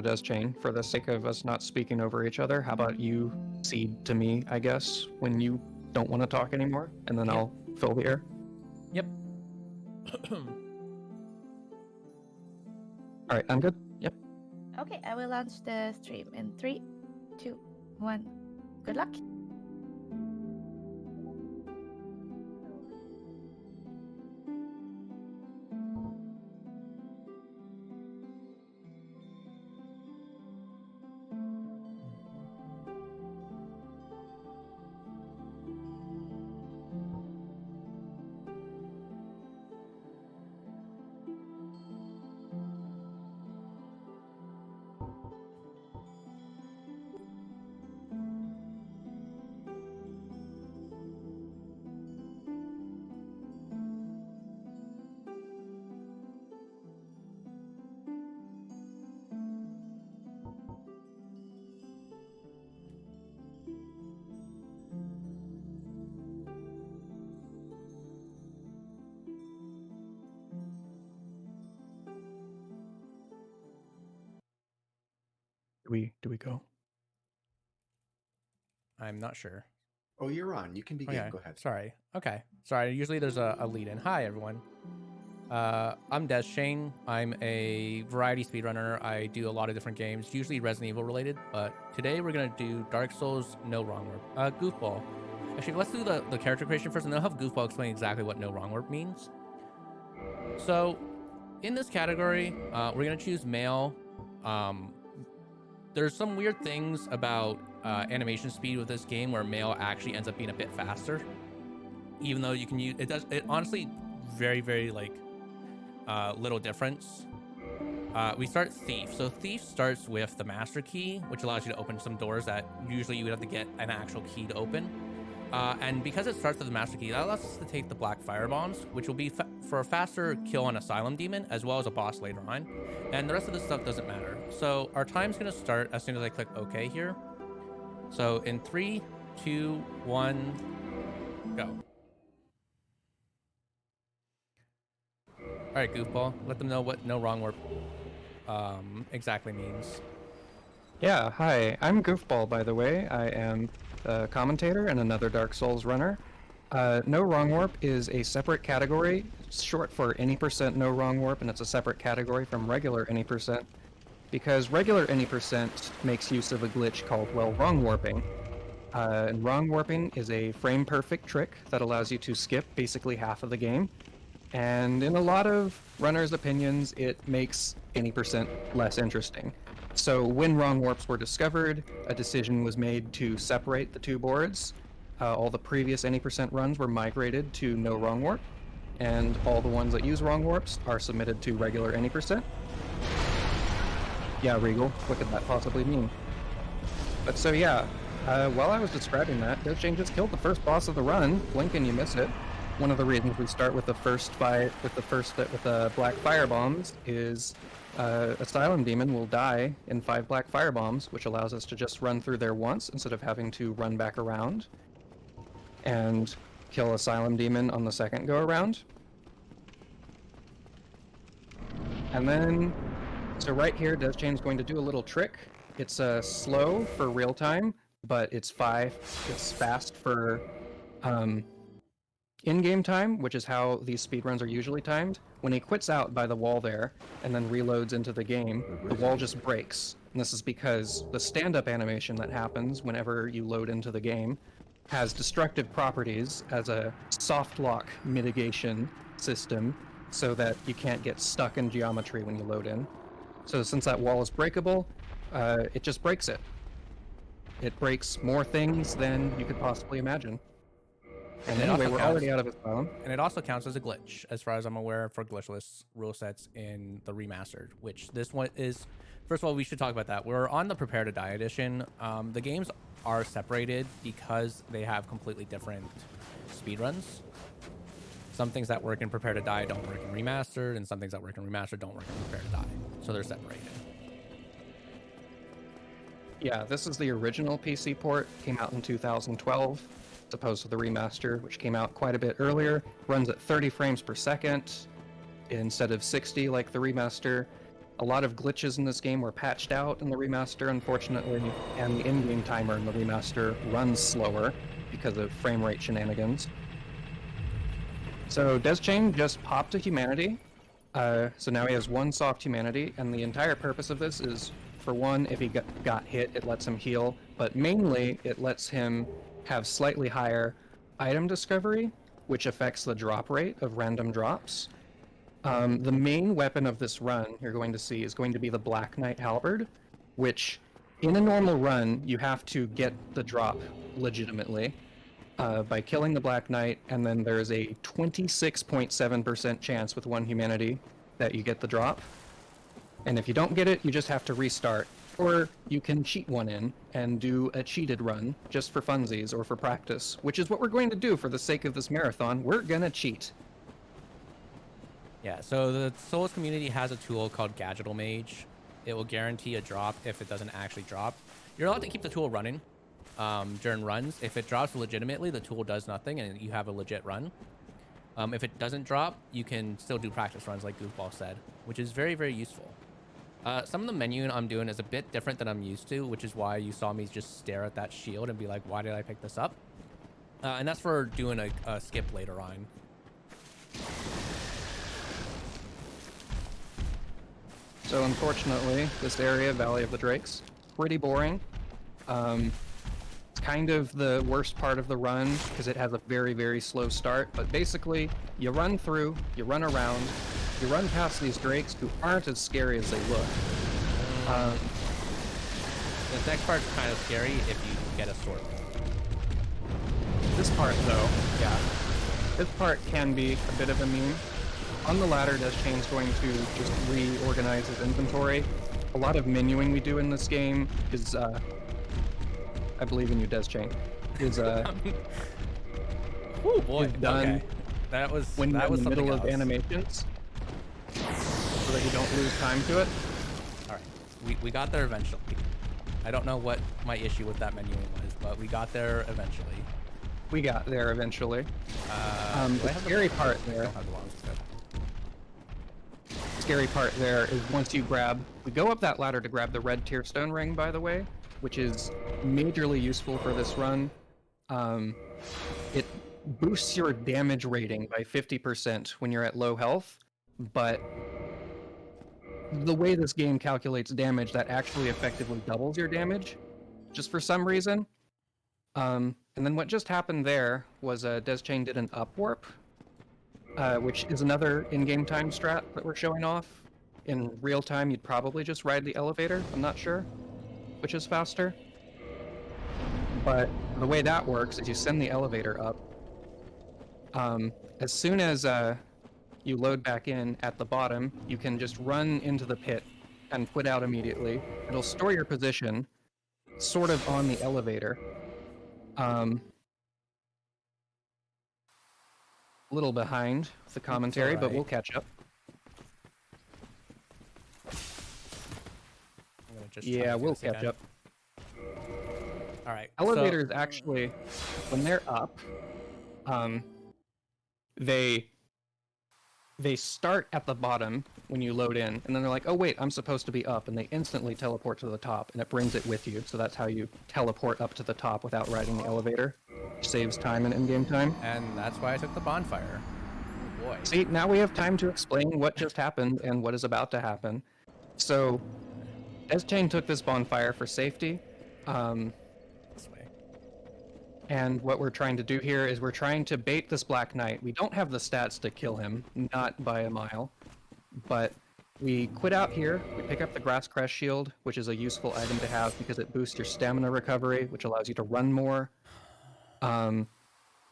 deschain, for the sake of us not speaking over each other. How about you cede to me, I guess, when you don't want to talk anymore, and then I'll fill the air? Yep. All right, I'm good. Yep. Okay, I will launch the stream in 3, 2, 1. Good luck. Do we go? I'm not sure. Oh, you're on. You can begin. Okay. Go ahead. Sorry. Okay. Sorry. Usually there's a lead in. Hi, everyone. I'm deschain. I'm a variety speedrunner. I do a lot of different games, usually Resident Evil related, but today we're going to do Dark Souls No Wrong Warp. Goofball. Actually, let's do the character creation first, and then I'll have Goofball explain exactly what No Wrong Warp means. So, in this category, we're going to choose male. There's some weird things about animation speed with this game where male actually ends up being a bit faster, even though you can use it honestly very, very like little difference. We start Thief. So Thief starts with the master key, which allows you to open some doors that usually you would have to get an actual key to open. And because it starts with the master key, that allows us to take the black fire bombs, which will be for a faster kill on Asylum Demon, as well as a boss later on. And the rest of this stuff doesn't matter. So our time's going to start as soon as I click OK here. So in 3, 2, 1, go. All right, Goofball, let them know what No Wrong Warp exactly means. Yeah, hi, I'm Goofball, by the way. I am a commentator and another Dark Souls runner. No Wrong Warp is a separate category. It's short for any % No Wrong Warp, and it's a separate category from regular any %, because regular any % makes use of a glitch called, well, wrong warping. And wrong warping is a frame-perfect trick that allows you to skip basically half of the game. And in a lot of runners' opinions, it makes any % less interesting. So when wrong warps were discovered, a decision was made to separate the two boards. All the previous any % runs were migrated to no wrong warp, and all the ones that use wrong warps are submitted to regular any %. Yeah, Regal, what could that possibly mean? But so yeah, while I was describing that, deschain just killed the first boss of the run. Blink and you miss it. One of the reasons we start with the first fight with the black fire bombs is Asylum Demon will die in 5 black fire bombs, which allows us to just run through there once instead of having to run back around and kill Asylum Demon on the second go around. And then, so right here, deschain's going to do a little trick. It's slow for real time, but it's fast for in-game time, which is how these speedruns are usually timed. When he quits out by the wall there and then reloads into the game, the wall just breaks. And this is because the stand-up animation that happens whenever you load into the game has destructive properties as a soft lock mitigation system so that you can't get stuck in geometry when you load in. So since that wall is breakable, it just breaks it. It breaks more things than you could possibly imagine. And anyway, we're already out of Asylum. And it also counts as a glitch, as far as I'm aware, for glitchless rule sets in the remastered, which this one is. First of all, we should talk about that. We're on the Prepare to Die edition. The games are separated because they have completely different speedruns. Some things that work in Prepare to Die don't work in Remastered, and some things that work in Remastered don't work in Prepare to Die. So they're separated. Yeah, this is the original PC port. Came out in 2012. As opposed to the remaster, which came out quite a bit earlier. Runs at 30 frames per second instead of 60 like the remaster. A lot of glitches in this game were patched out in the remaster, unfortunately, and the in-game timer in the remaster runs slower because of frame rate shenanigans. So deschain just popped to humanity. So now he has one soft humanity, and the entire purpose of this is, for one, if he got hit, it lets him heal, but mainly it lets him have slightly higher item discovery, which affects the drop rate of random drops. The main weapon of this run you're going to see is going to be the Black Knight Halberd, which in a normal run you have to get the drop legitimately by killing the Black Knight, and then there's a 26.7% chance with one humanity that you get the drop. And if you don't get it, you just have to restart. Or you can cheat one in and do a cheated run just for funsies or for practice, which is what we're going to do for the sake of this marathon. We're gonna cheat. Yeah, so the Souls community has a tool called Gadgetal Mage. It will guarantee a drop if it doesn't actually drop. You're allowed to keep the tool running during runs. If it drops legitimately, the tool does nothing and you have a legit run. If it doesn't drop, you can still do practice runs like Goofball said, which is very, very useful. Some of the menu I'm doing is a bit different than I'm used to, which is why you saw me just stare at that shield and be like, why did I pick this up? And that's for doing a skip later on. So unfortunately, this area, Valley of the Drakes, pretty boring. It's kind of the worst part of the run because it has a very, very slow start. But basically, you run through, you run around, you run past these drakes who aren't as scary as they look. The next part's kind of scary if you get a sword. This part, though, yeah, this part can be a bit of a meme. On the ladder, deschain's going to just reorganize his inventory. A lot of menuing we do in this game is, I believe in you, deschain, is, oh boy, is done okay. That was when you're in the middle else. of animations, so that you don't lose time to it. All right, we got there eventually. I don't know what my issue with that menuing was, but we got there eventually. We got there eventually. The scary part there. Scary part there is once you we go up that ladder to grab the red tearstone ring, by the way, which is majorly useful for this run. It boosts your damage rating by 50% when you're at low health, but the way this game calculates damage, that actually effectively doubles your damage, just for some reason. And then what just happened there was deschain did an up warp, which is another in-game time strat that we're showing off. In real time, you'd probably just ride the elevator, I'm not sure, which is faster. But the way that works is you send the elevator up. As soon as you load back in at the bottom, you can just run into the pit and quit out immediately. It'll store your position sort of on the elevator. A little behind the commentary, but we'll catch up. Yeah, we'll catch up. All right. Elevators actually, when they're up, they start at the bottom when you load in, and then they're like, oh wait, I'm supposed to be up, and they instantly teleport to the top, and it brings it with you. So that's how you teleport up to the top without riding the elevator, which saves time and in-game time. And that's why I took the bonfire. Oh boy. See, now we have time to explain what just happened and what is about to happen. So, deschain took this bonfire for safety. This way. And what we're trying to do here is we're trying to bait this Black Knight. We don't have the stats to kill him, not by a mile. But we quit out here, we pick up the Grass Crest Shield, which is a useful item to have because it boosts your stamina recovery, which allows you to run more. And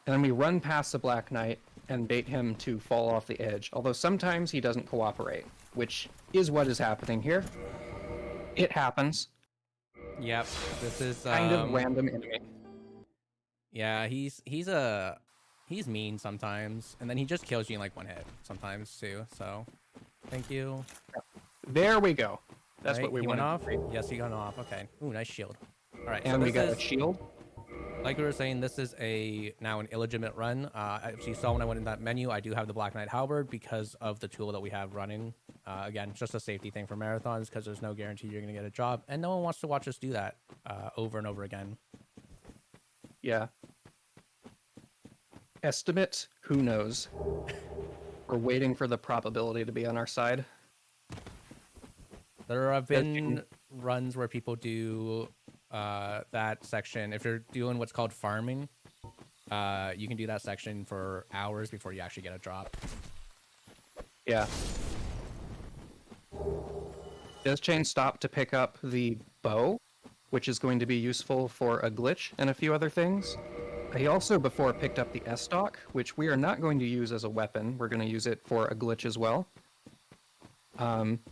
then we run past the Black Knight and bait him to fall off the edge, although sometimes he doesn't cooperate, which is what is happening here. It happens. Yep, this is Kind of random enemy. Yeah, he's mean sometimes, and then he just kills you in like one hit sometimes too. So, thank you. There we go. That's right, what we he went off. for. Yes, he got off. Okay. Ooh, nice shield. All right. And so we got a shield. Like we were saying, this is now an illegitimate run. As you saw when I went in that menu, I do have the Black Knight Halberd because of the tool that we have running. Again, it's just a safety thing for marathons because there's no guarantee you're going to get a job, and no one wants to watch us do that over and over again. Yeah. Estimate, who knows? We're waiting for the probability to be on our side. There have been runs where people do that section. If you're doing what's called farming, you can do that section for hours before you actually get a drop. Yeah. Deschain stopped to pick up the bow, which is going to be useful for a glitch and a few other things. He also before picked up the S-Stock, which we are not going to use as a weapon. We're going to use it for a glitch as well.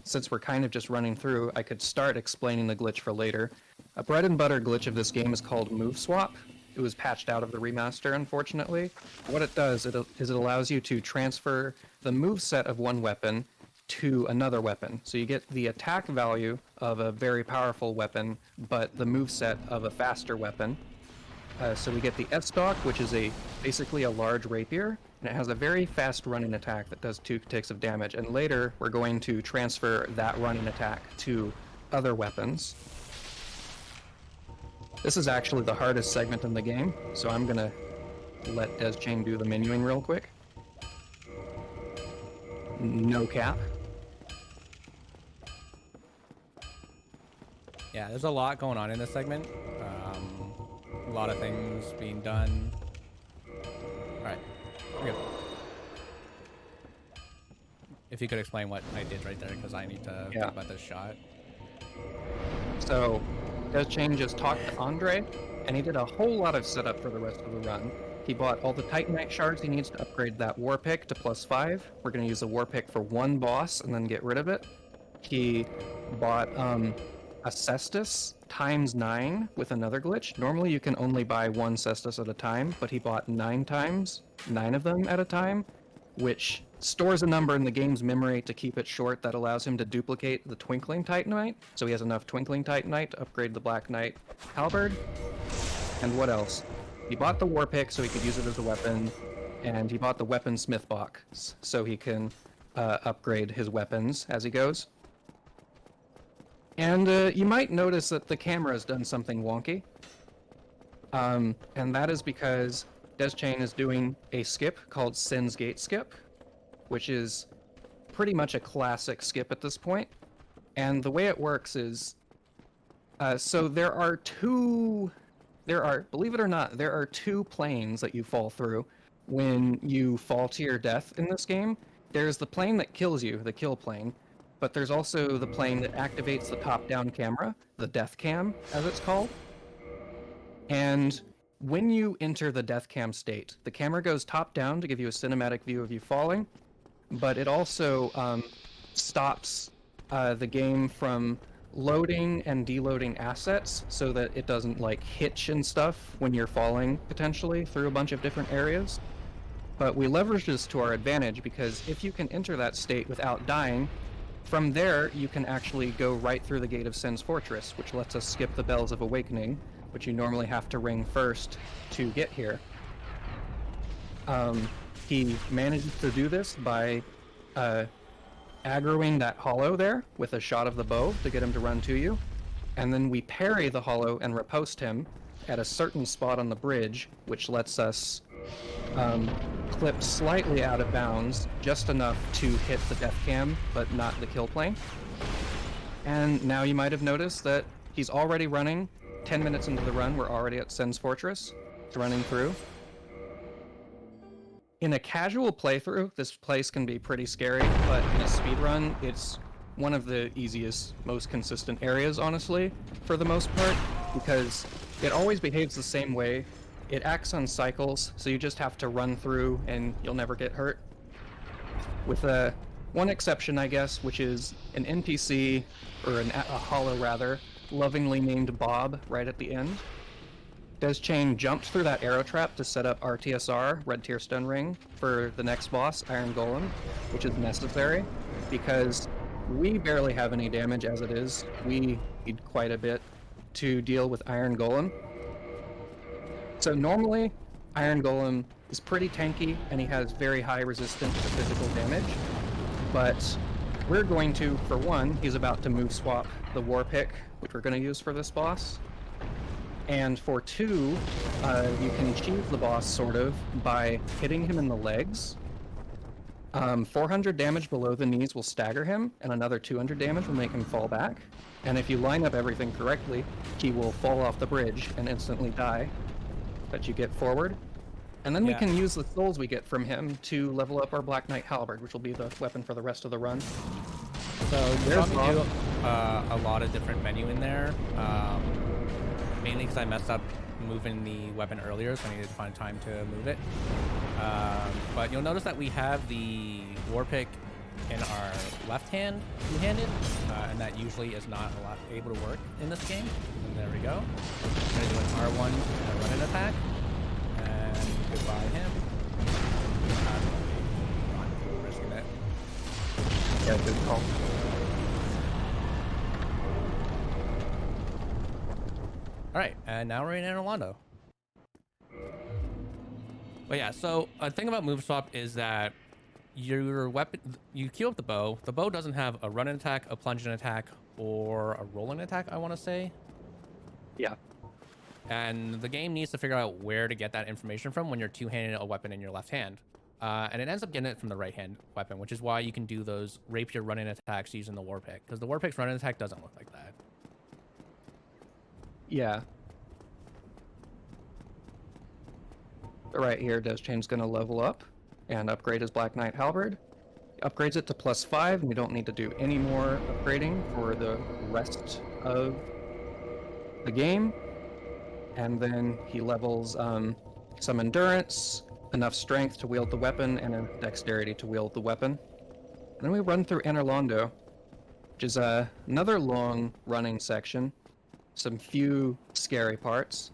Since we're kind of just running through, I could start explaining the glitch for later. A bread and butter glitch of this game is called Move Swap. It was patched out of the remaster, unfortunately. What it does is it allows you to transfer the move set of one weapon to another weapon. So you get the attack value of a very powerful weapon, but the move set of a faster weapon. So we get the S-Stock, which is basically a large rapier, and it has a very fast running attack that does 2 ticks of damage. And later, we're going to transfer that running attack to other weapons. This is actually the hardest segment in the game, so I'm gonna let Deschain do the menuing real quick. No cap. Yeah, there's a lot going on in this segment. A lot of things being done. All right, we're good. If you could explain what I did right there, because I need to think about this shot. So, Deschain just talked to Andre, and he did a whole lot of setup for the rest of the run. He bought all the Titanite shards he needs to upgrade that war pick to +5. We're going to use the war pick for one boss and then get rid of it. He bought a Cestus ×9 with another glitch. Normally you can only buy one Cestus at a time, but he bought 9 times, 9 of them at a time, which stores a number in the game's memory to keep it short that allows him to duplicate the Twinkling Titanite. So he has enough Twinkling Titanite to upgrade the Black Knight Halberd. And what else? He bought the war pick so he could use it as a weapon, and he bought the weaponsmith box so he can upgrade his weapons as he goes. And you might notice that the camera has done something wonky. And that is because Deschain is doing a skip called Sin's Gate Skip, which is pretty much a classic skip at this point. And the way it works is, so believe it or not, there are 2 planes that you fall through when you fall to your death in this game. There's the plane that kills you, the kill plane, but there's also the plane that activates the top-down camera, the death cam, as it's called. And when you enter the death cam state, the camera goes top-down to give you a cinematic view of you falling, but it also stops the game from loading and deloading assets so that it doesn't like hitch and stuff when you're falling potentially through a bunch of different areas. But we leverage this to our advantage because if you can enter that state without dying, from there you can actually go right through the gate of Sin's Fortress, which lets us skip the Bells of Awakening, which you normally have to ring first to get here. He managed to do this by aggroing that hollow there with a shot of the bow to get him to run to you, and then we parry the hollow and riposte him at a certain spot on the bridge, which lets us clip slightly out of bounds, just enough to hit the death cam, but not the kill plane. And now you might have noticed that he's already running. 10 minutes into the run, we're already at Sin's Fortress. It's running through. In a casual playthrough, this place can be pretty scary, but in a speedrun, it's one of the easiest, most consistent areas, honestly, for the most part, because it always behaves the same way. It acts on cycles, so you just have to run through and you'll never get hurt. With one exception, I guess, which is an NPC, or a hollow rather, lovingly named Bob right at the end. Deschain jumped through that arrow trap to set up RTSR, Red Tier Stone Ring, for the next boss, Iron Golem, which is necessary, because we barely have any damage as it is. We need quite a bit to deal with Iron Golem. So normally, Iron Golem is pretty tanky, and he has very high resistance to physical damage, but we're going to, for one, he's about to move swap the war pick, which we're going to use for this boss. And for two, you can achieve the boss sort of by hitting him in the legs. 400 damage below the knees will stagger him, and another 200 damage will make him fall back. And if you line up everything correctly, he will fall off the bridge and instantly die. But you get forward. And then we can use the souls we get from him to level up our Black Knight Halberd, which will be the weapon for the rest of the run. So there's do a lot of different menu in there, mainly because I messed up moving the weapon earlier, so I needed to find time to move it. But you'll notice that we have the war pick in our left hand, two-handed, and that usually is not able to work in this game. And there we go. I'm gonna do an R1 and a run-in attack. And goodbye him. I'm risking it. Yeah, good call. Alright, and now we're in Orlando. But yeah, so a thing about move swap is that your weapon, you queue up the bow. The bow doesn't have a run-in attack, a plunge-in attack, or a roll-in attack, I want to say. Yeah. And the game needs to figure out where to get that information from when you're two-handing a weapon in your left hand. And it ends up getting it from the right-hand weapon, which is why you can do those rapier run-in attacks using the war pick, because the war pick's run-in attack doesn't look like that. Yeah. But right here, Deschain's going to level up and upgrade his Black Knight Halberd. Upgrades it to +5, and we don't need to do any more upgrading for the rest of the game. And then he levels some endurance, enough strength to wield the weapon, and a dexterity to wield the weapon. And then we run through Orlando, which is another long running section, some few scary parts,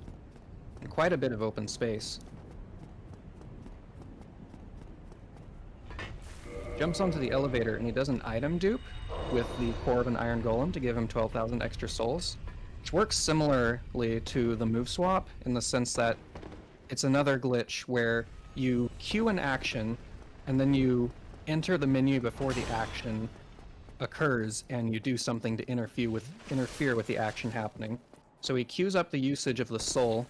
and quite a bit of open space. Jumps onto the elevator, and he does an item dupe with the core of an iron golem to give him 12,000 extra souls, which works similarly to the move swap in the sense that it's another glitch where you queue an action and then you enter the menu before the action occurs and you do something to interfere with the action happening. So he queues up the usage of the soul,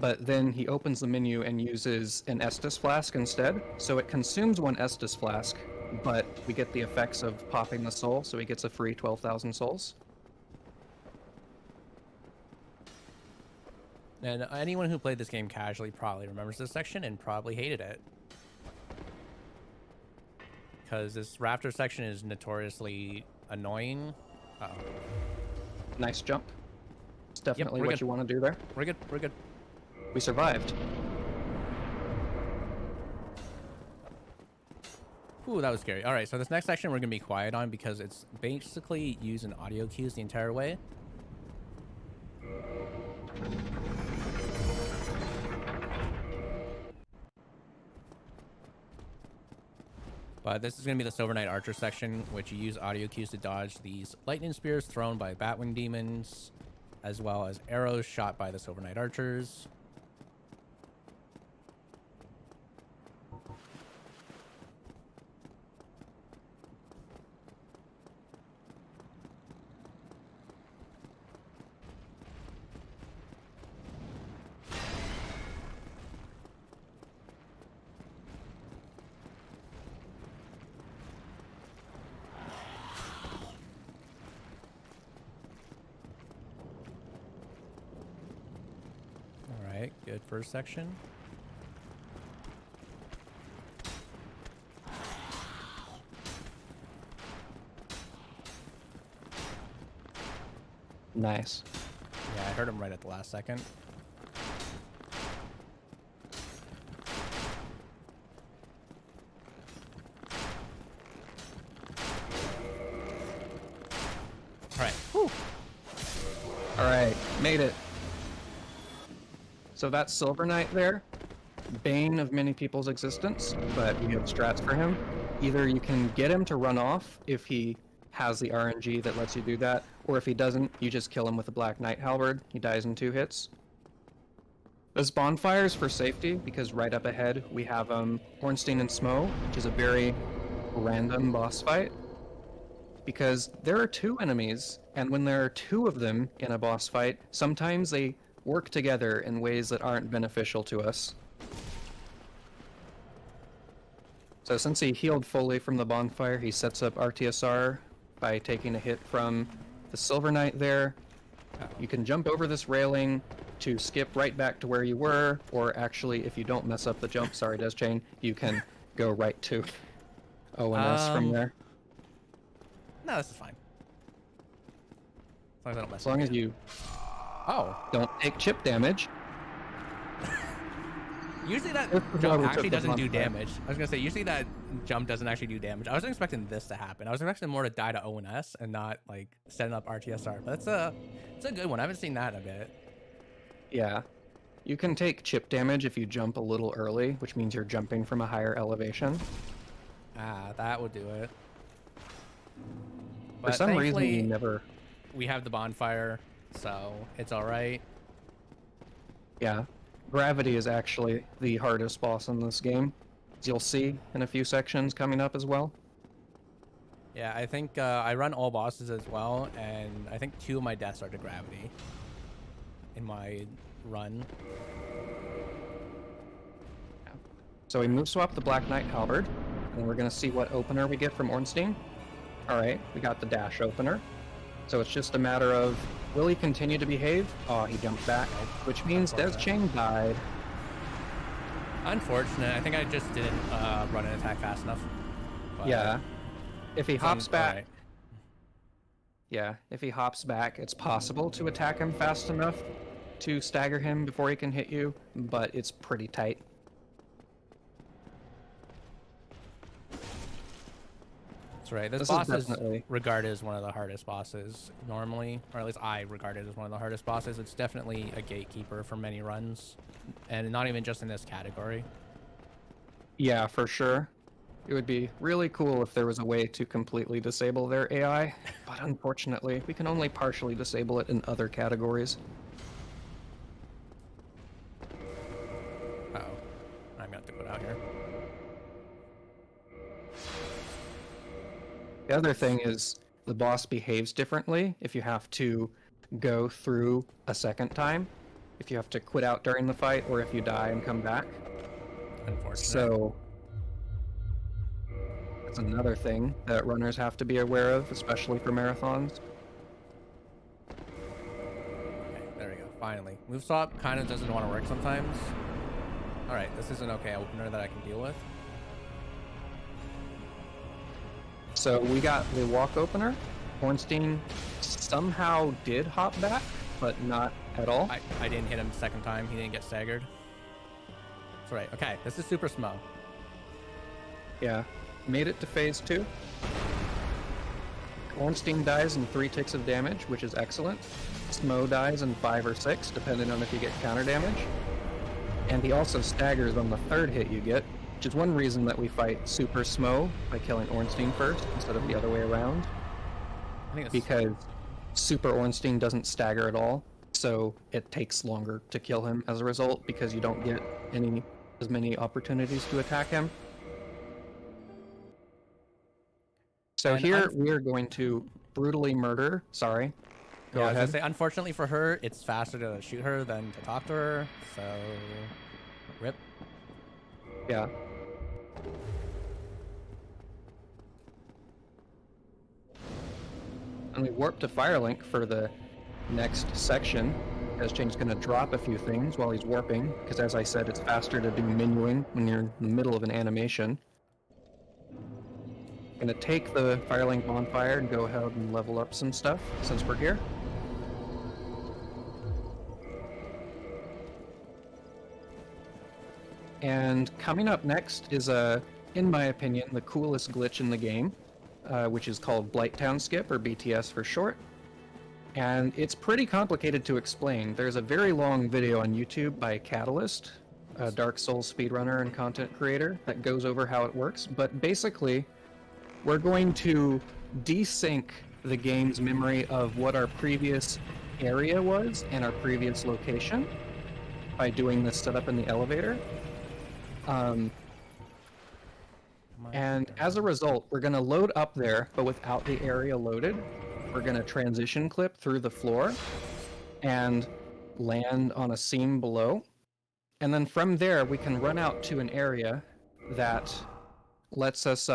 but then he opens the menu and uses an Estus flask instead. So it consumes one Estus flask, but we get the effects of popping the soul, so he gets a free 12,000 souls. And anyone who played this game casually probably remembers this section and probably hated it. Because this raptor section is notoriously annoying. Uh-oh. Nice jump. It's definitely what good. You want to do there. We're good, we're good. We survived. Ooh, that was scary. All right, so this next section we're going to be quiet on because it's basically using audio cues the entire way. But this is going to be the Silver Knight Archer section, which you use audio cues to dodge these lightning spears thrown by Batwing demons, as well as arrows shot by the Silver Knight Archers. Good first section. Nice. Yeah, I heard him right at the last second. All right. Whew. All right, made it. So that's Silver Knight there, bane of many people's existence, but we have strats for him. Either you can get him to run off if he has the RNG that lets you do that, or if he doesn't, you just kill him with a Black Knight Halberd. He dies in 2 hits. There's bonfires for safety, because right up ahead we have Ornstein and Smo, which is a very random boss fight. because there are two enemies, and when there are two of them in a boss fight, sometimes they work together in ways that aren't beneficial to us. So since he healed fully from the bonfire, he sets up RTSR by taking a hit from the Silver Knight there. You can jump over this railing to skip right back to where you were, or actually, if you don't mess up the jump, sorry, deschain, you can go right to ONS from there. No, this is fine. As long as I don't mess As long up as again. you Oh. don't take chip damage. Usually that That's the jump job we actually took the doesn't do bonfire. damage. I was gonna say, usually that jump doesn't actually do damage. I wasn't expecting this to happen. I was expecting more to die to ONS and not like setting up RTSR. But it's a good one. I haven't seen that in a bit. Yeah. You can take chip damage if you jump a little early, which means you're jumping from a higher elevation. Ah, that would do it. For But some reason, thankfully, you never... we have the bonfire, so it's all right. Yeah. Gravity is actually the hardest boss in this game, as you'll see in a few sections coming up as well. Yeah, I think I run all bosses as well, and I think 2 of my deaths are to gravity in my run. So we move swap the Black Knight Halberd, and we're going to see what opener we get from Ornstein. Alright, we got the dash opener. So it's just a matter of, will he continue to behave? Oh, he jumped back, which means deschain died. Unfortunate. I think I just didn't run an attack fast enough. But Yeah. If he hops back... alright. Yeah, if he hops back, it's possible to attack him fast enough to stagger him before he can hit you, but it's pretty tight. That's right. This This boss is is definitely... regarded as one of the hardest bosses normally, or at least I regard it as one of the hardest bosses. It's definitely a gatekeeper for many runs, and not even just in this category. Yeah, for sure. It would be really cool if there was a way to completely disable their AI, but unfortunately, we can only partially disable it in other categories. Uh-oh. I'm gonna have to go out here. The other thing is the boss behaves differently if you have to go through a second time, if you have to quit out during the fight, or if you die and come back. Unfortunate. So that's another thing that runners have to be aware of, especially for marathons. Okay, there we go. Finally. Move swap kind of doesn't want to work sometimes. Alright, this is an okay opener that I can deal with. So we got the walk opener. Ornstein somehow did hop back, but not at all. I didn't hit him the second time. He didn't get staggered. That's right. Okay, this is super smo. Yeah, made it to phase 2. Ornstein dies in 3 ticks of damage, which is excellent. Smo dies in 5 or 6, depending on if you get counter damage. And he also staggers on the 3rd hit you get, which is one reason that we fight Super Smo by killing Ornstein first instead of the other way around. I think it's Because Super Ornstein doesn't stagger at all, so it takes longer to kill him as a result because you don't get as many opportunities to attack him. So And here we're going to brutally murder. Sorry. Go I was gonna ahead. say, unfortunately for her, it's faster to shoot her than to talk to her. So, rip. Yeah. And we warp to Firelink for the next section. Deschain's going to drop a few things while he's warping, because as I said, it's faster to do menuing when you're in the middle of an animation. Going to take the Firelink bonfire and go ahead and level up some stuff since we're here. And coming up next is, in my opinion, the coolest glitch in the game, which is called Blighttown Skip, or BTS for short. And it's pretty complicated to explain. There's a very long video on YouTube by Catalyst, a Dark Souls speedrunner and content creator, that goes over how it works. But basically, we're going to desync the game's memory of what our previous area was and our previous location by doing this setup in the elevator. And as a result, we're going to load up there, but without the area loaded. We're going to transition clip through the floor and land on a seam below. And then from there, we can run out to an area that lets us,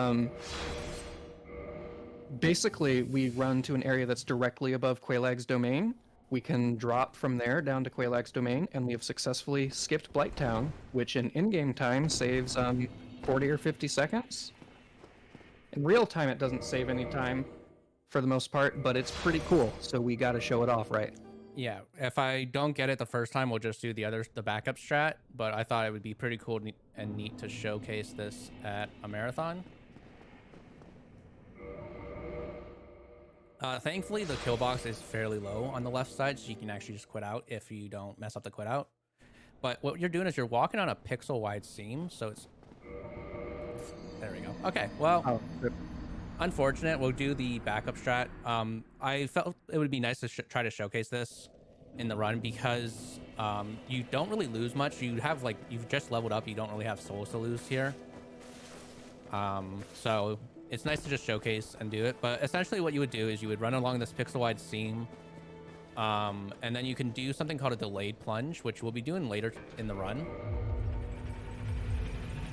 basically, we run to an area that's directly above Quailag's domain. We can drop from there down to Quailag's domain, and we have successfully skipped Blighttown, which in game time saves 40 or 50 seconds. In real time, it doesn't save any time for the most part, but it's pretty cool, so we got to show it off, right? Yeah, if I don't get it the first time, we'll just do the backup strat, but I thought it would be pretty cool and neat to showcase this at a marathon. Thankfully, the kill box is fairly low on the left side, so you can actually just quit out if you don't mess up the quit out. But what you're doing is you're walking on a pixel-wide seam, so it's... There we go. Okay, well, unfortunate. We'll do the backup strat. I felt it would be nice to try to showcase this in the run because you don't really lose much. You have, like, you've just leveled up. You don't really have souls to lose here. So it's nice to just showcase and do it. But essentially what you would do is you would run along this pixel-wide seam. And then you can do something called a delayed plunge, which we'll be doing later in the run.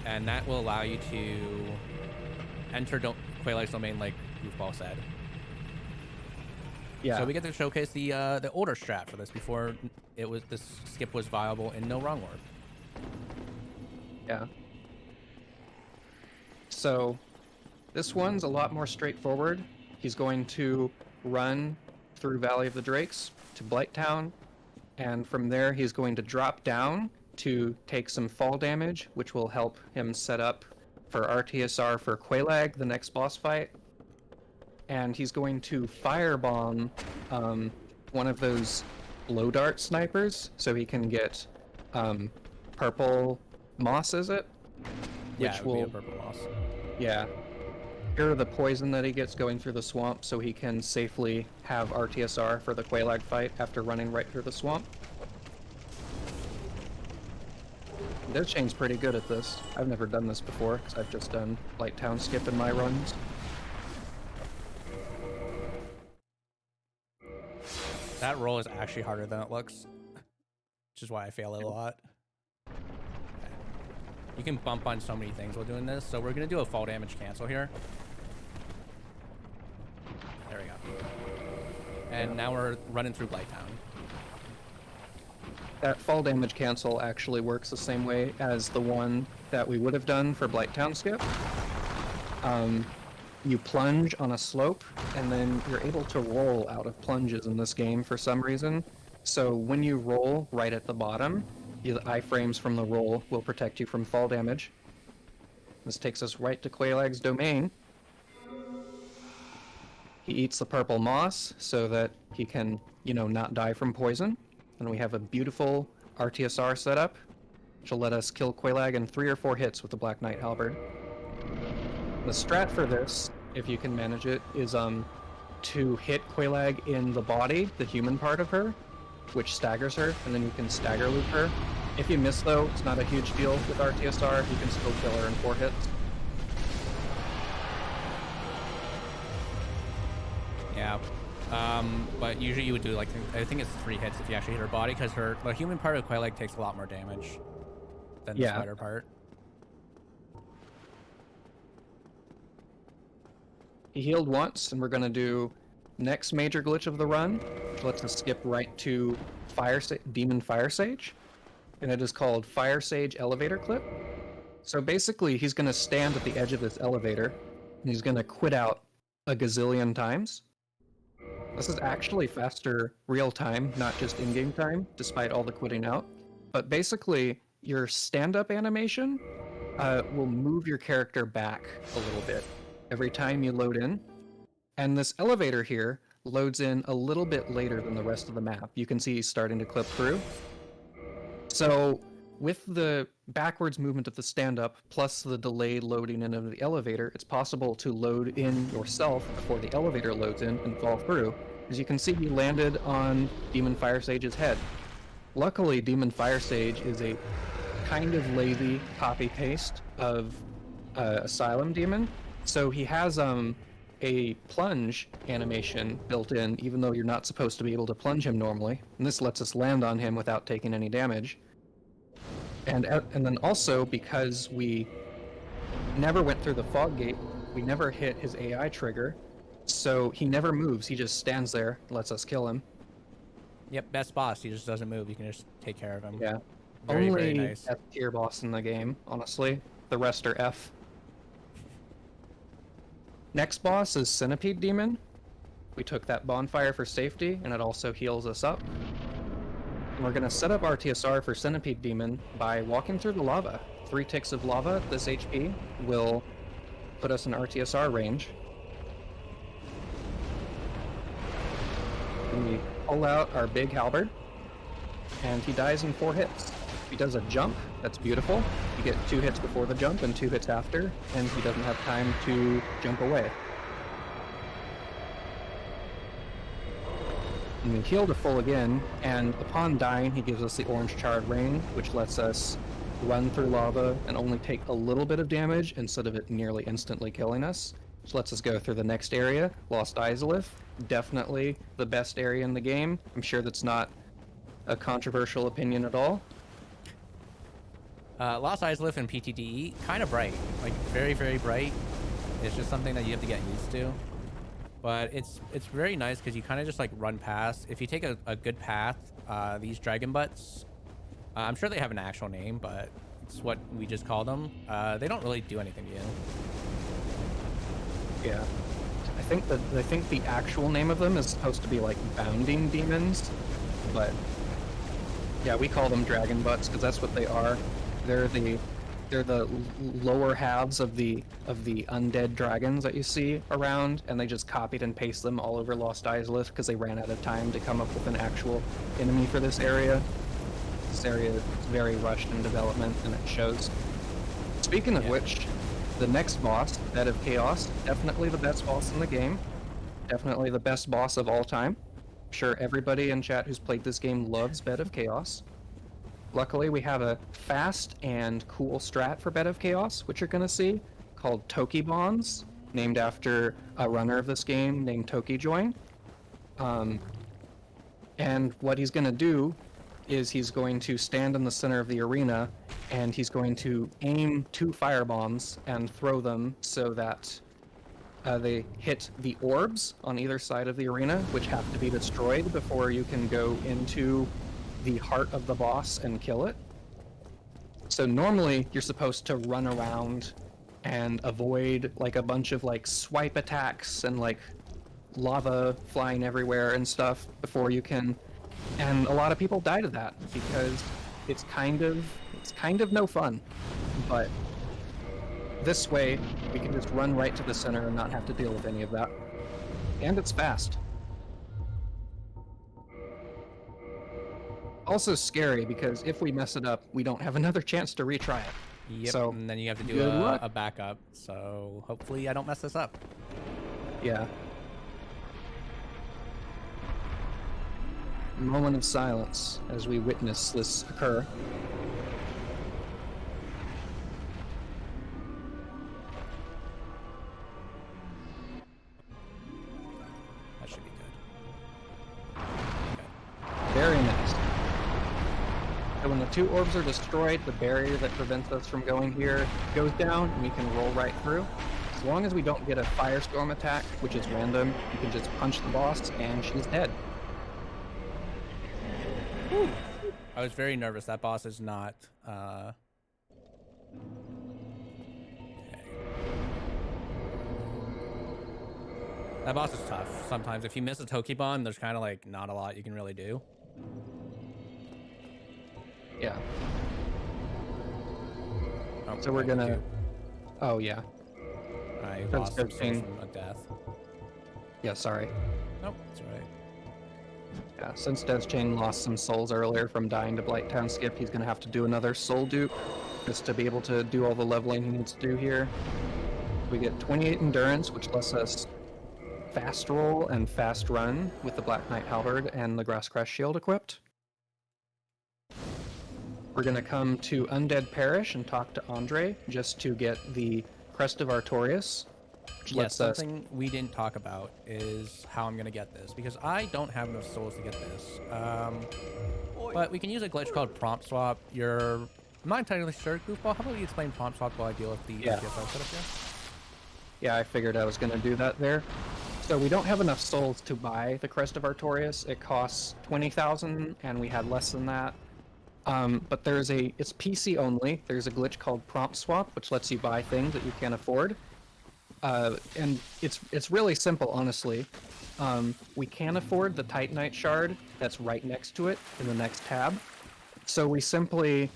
And that will allow you to enter Quailag's domain, like Goofball said. Yeah. So we get to showcase the older strat for this before this skip was viable in No Wrong Warp. Yeah. So this one's a lot more straightforward. He's going to run through Valley of the Drakes to Blighttown, and from there he's going to drop down to take some fall damage, which will help him set up for RTSR for Quailag, the next boss fight. And he's going to firebomb one of those blow dart snipers, so he can get purple moss, is it? Yeah, Which it would be a purple moss. Yeah. Cure the poison that he gets going through the swamp, so he can safely have RTSR for the Quailag fight after running right through the swamp. Deschain's pretty good at this. I've never done this before, because I've just done Blighttown skip in my runs. That roll is actually harder than it looks, which is why I fail it a lot. Okay. You can bump on so many things while doing this, so we're going to do a fall damage cancel here. There we go. And now we're running through Blighttown. That fall damage cancel actually works the same way as the one that we would have done for Blighttown skip. You plunge on a slope, and then you're able to roll out of plunges in this game for some reason. So when you roll right at the bottom, the iframes from the roll will protect you from fall damage. This takes us right to Quailag's domain. He eats the purple moss so that he can, not die from poison. And we have a beautiful RTSR setup, which will let us kill Quailag in 3 or 4 hits with the Black Knight Halberd. The strat for this, if you can manage it, is to hit Quailag in the body, the human part of her, which staggers her, and then you can stagger loop her. If you miss, though, it's not a huge deal with RTSR. You can still kill her in 4 hits. Yeah. But usually you would do, like, I think it's 3 hits if you actually hit her body, because the human part of Quailag takes a lot more damage than the spider part. He healed once, and we're going to do next major glitch of the run, which lets us skip right to Demon Fire Sage, and it is called Fire Sage Elevator Clip. So basically, he's going to stand at the edge of this elevator, and he's going to quit out a gazillion times. This is actually faster real time, not just in-game time, despite all the quitting out. But basically, your stand-up animation will move your character back a little bit every time you load in. And this elevator here loads in a little bit later than the rest of the map. You can see he's starting to clip through. So with the backwards movement of the stand-up, plus the delayed loading in of the elevator, it's possible to load in yourself before the elevator loads in and fall through. As you can see, he landed on Demon Fire Sage's head. Luckily, Demon Fire Sage is a kind of lazy copy-paste of Asylum Demon. So he has a plunge animation built in, even though you're not supposed to be able to plunge him normally. And this lets us land on him without taking any damage. And then also, because we never went through the fog gate, we never hit his AI trigger, so he never moves. He just stands there, lets us kill him. Yep, best boss. He just doesn't move. You can just take care of him. Yeah. Very, Only very nice. F tier boss in the game, honestly. The rest are F. Next boss is Centipede Demon. We took that bonfire for safety, and it also heals us up. And we're gonna set up our TSR for Centipede Demon by walking through the lava. 3 ticks of lava at this HP will put us in RTSR range. And we pull out our big halberd, and he dies in 4 hits. If he does a jump, that's beautiful. You get 2 hits before the jump and 2 hits after, and he doesn't have time to jump away. And we heal to full again, and upon dying, he gives us the orange charred rain, which lets us run through lava and only take a little bit of damage instead of it nearly instantly killing us. Which lets us go through the next area, Lost Izalith. Definitely the best area in the game. I'm sure that's not a controversial opinion at all. Lost Izalith and PTDE, kind of bright. Like, very, very bright. It's just something that you have to get used to. But it's very nice because you kind of just like run past. If you take a good path, these dragon butts, I'm sure they have an actual name, but it's what we just call them. They don't really do anything to you. Yeah. I think the actual name of them is supposed to be like bounding demons, but yeah, we call them dragon butts because that's what they are. They're the lower halves of the undead dragons that you see around, and they just copied and pasted them all over Lost Izalith because they ran out of time to come up with an actual enemy for this area. This area is very rushed in development, and it shows. Speaking of which, the next boss, Bed of Chaos, definitely the best boss in the game. Definitely the best boss of all time. I'm sure everybody in chat who's played this game loves Bed of Chaos. Luckily, we have a fast and cool strat for Bed of Chaos, which you're going to see, called Toki Bonds, named after a runner of this game named Toki Join. And what he's going to do is he's going to stand in the center of the arena, and he's going to aim 2 fire bombs and throw them so that they hit the orbs on either side of the arena, which have to be destroyed before you can go into the heart of the boss and kill it. So normally you're supposed to run around and avoid like a bunch of like swipe attacks and like lava flying everywhere and stuff before you can. And a lot of people die to that because it's kind of no fun. But this way we can just run right to the center and not have to deal with any of that. And it's fast. Also scary because if we mess it up, we don't have another chance to retry it. Yep, so, and then you have to do a backup. So hopefully I don't mess this up. Yeah. Moment of silence as we witness this occur. That should be good. Very nice. So when the 2 orbs are destroyed, the barrier that prevents us from going here goes down, and we can roll right through. As long as we don't get a firestorm attack, which is random, you can just punch the boss, and she's dead. Whew. I was very nervous. That boss is not... Okay. That boss is tough. Sometimes if you miss a Tokibon, there's kind of like not a lot you can really do. Yeah. Oh, So we're gonna... Oh, yeah. I That's lost some 13. from a death. Yeah, sorry. Nope, that's alright. Yeah, since Deschain lost some souls earlier from dying to Blighttown Skip, he's gonna have to do another soul dupe just to be able to do all the leveling he needs to do here. We get 28 endurance, which lets us fast roll and fast run with the Black Knight Halberd and the Grass Crest Shield equipped. We're gonna come to Undead Parish and talk to Andre just to get the Crest of Artorias, which Yes, lets us. something we didn't talk about is how I'm gonna get this, because I don't have enough souls to get this. But we can use a glitch called prompt swap. I'm not entirely sure, Goofball. How about you explain prompt swap while I deal with the Yeah. RTSR setup here? Yeah, I figured I was going to do that there. So we don't have enough souls to buy the Crest of Artorias. It costs 20,000, and we had less than that. But it's PC only. There's a glitch called prompt swap, which lets you buy things that you can't afford. And it's really simple, honestly. We can afford the Titanite shard that's right next to it in the next tab. So we simply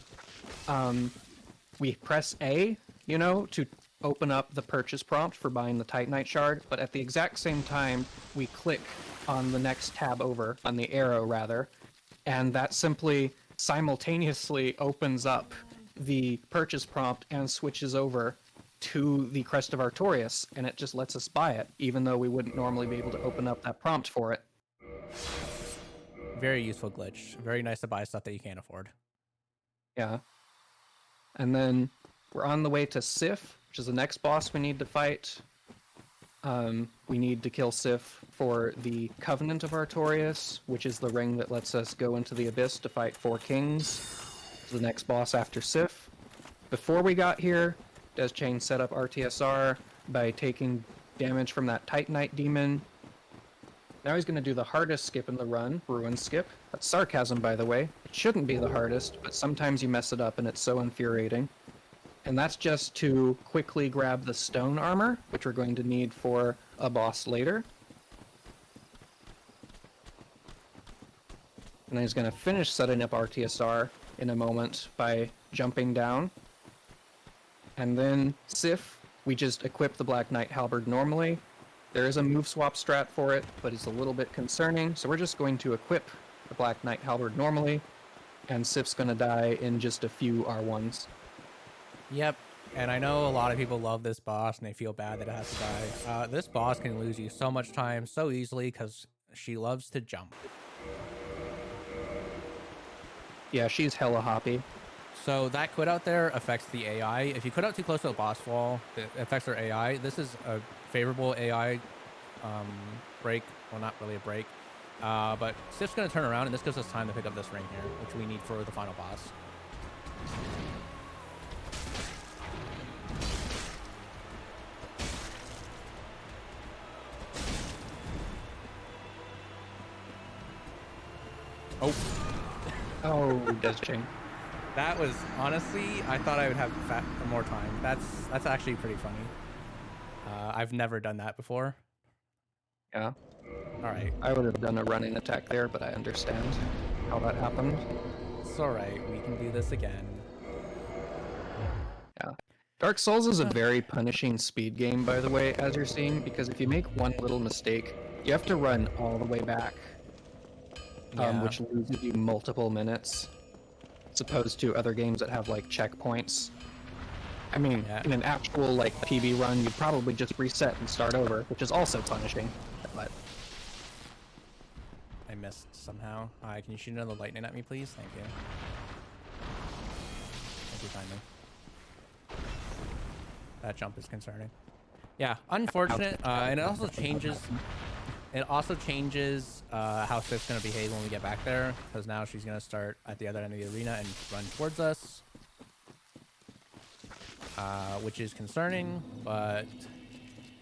we press A, to open up the purchase prompt for buying the Titanite shard, but at the exact same time, we click on the next tab over, on the arrow rather, and that simply simultaneously opens up the purchase prompt and switches over to the Crest of Artorias, and it just lets us buy it, even though we wouldn't normally be able to open up that prompt for it. Very useful glitch. Very nice to buy stuff that you can't afford. Yeah. And then we're on the way to Sif, which is the next boss we need to fight. We need to kill Sif for the Covenant of Artorias, which is the ring that lets us go into the Abyss to fight 4 kings. It's the next boss after Sif. Before we got here, Deschain set up RTSR by taking damage from that Titanite demon. Now he's going to do the hardest skip in the run, Ruin Skip. That's sarcasm, by the way. It shouldn't be the hardest, but sometimes you mess it up and it's so infuriating. And that's just to quickly grab the stone armor, which we're going to need for a boss later. And then he's going to finish setting up RTSR in a moment by jumping down. And then Sif, we just equip the Black Knight Halberd normally. There is a move swap strat for it, but it's a little bit concerning, so we're just going to equip the Black Knight Halberd normally, and Sif's going to die in just a few R1s. Yep, and I know a lot of people love this boss and they feel bad that it has to die. This boss can lose you so much time so easily because she loves to jump. Yeah, she's hella hoppy. So that quit out there affects the AI. If you quit out too close to a boss wall, it affects their AI. This is a favorable AI break. Well, not really a break. But Sif's going to turn around, and this gives us time to pick up this ring here, which we need for the final boss. Oh. Oh, Deschain. That was, honestly, I thought I would have more time. That's actually pretty funny. I've never done that before. Yeah. All right. I would have done a running attack there, but I understand how that happened. It's all right. We can do this again. Yeah. Dark Souls is a very punishing speed game, by the way, as you're seeing, because if you make one little mistake, you have to run all the way back, which loses you multiple minutes, as opposed to other games that have, like, checkpoints. I mean, in an actual, like, PB run, you'd probably just reset and start over, which is also punishing, but... I missed somehow. Can you shoot another lightning at me, please? Thank you. Thank you kindly. That jump is concerning. Yeah, unfortunate. And it also changes... It also changes how Sif's going to behave when we get back there, because now she's going to start at the other end of the arena and run towards us. Which is concerning, but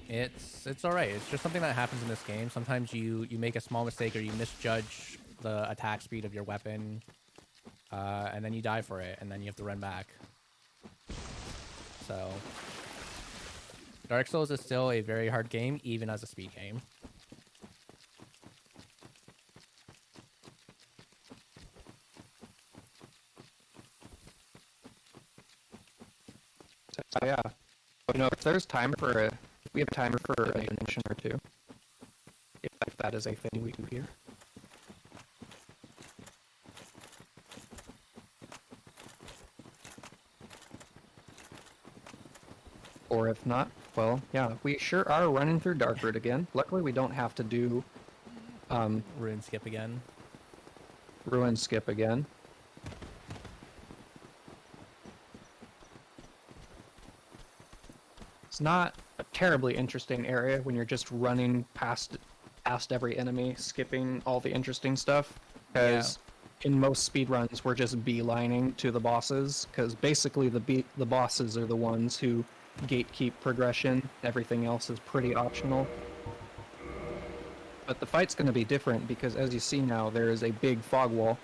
it's all right. It's just something that happens in this game. Sometimes you make a small mistake or you misjudge the attack speed of your weapon, and then you die for it, and then you have to run back. So, Dark Souls is still a very hard game, even as a speed game. So yeah, if there's time if we have time for an animation or two, if that is a thing we do here. Or if not, well, yeah, we sure are running through Darkroot again. Luckily, we don't have to do Ruin skip again. Ruin skip again. it's not a terribly interesting area when you're just running past every enemy, skipping all the interesting stuff. Because in most speedruns, we're just beelining to the bosses, because basically the bosses are the ones who gatekeep progression. Everything else is pretty optional. But the fight's going to be different because, as you see now, there is a big fog wall.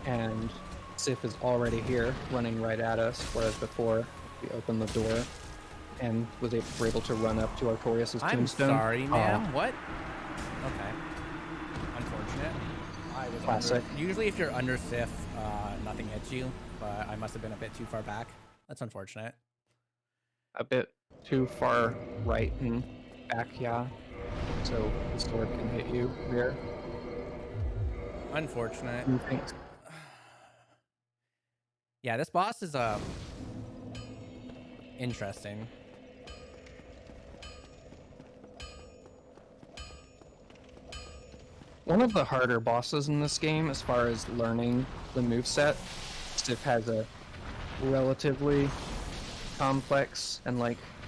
And Sif is already here, running right at us, whereas before we opened the door and were able to run up to Artorias' tombstone. I'm sorry, ma'am. What? Okay. Unfortunate. I was Classic. Usually if you're under Sif, nothing hits you, but I must have been a bit too far back. That's unfortunate. A bit too far right and back, yeah. So the sword can hit you there. Unfortunate. Thanks. Yeah, this boss is interesting. One of the harder bosses in this game as far as learning the moveset. Sif has a relatively complex and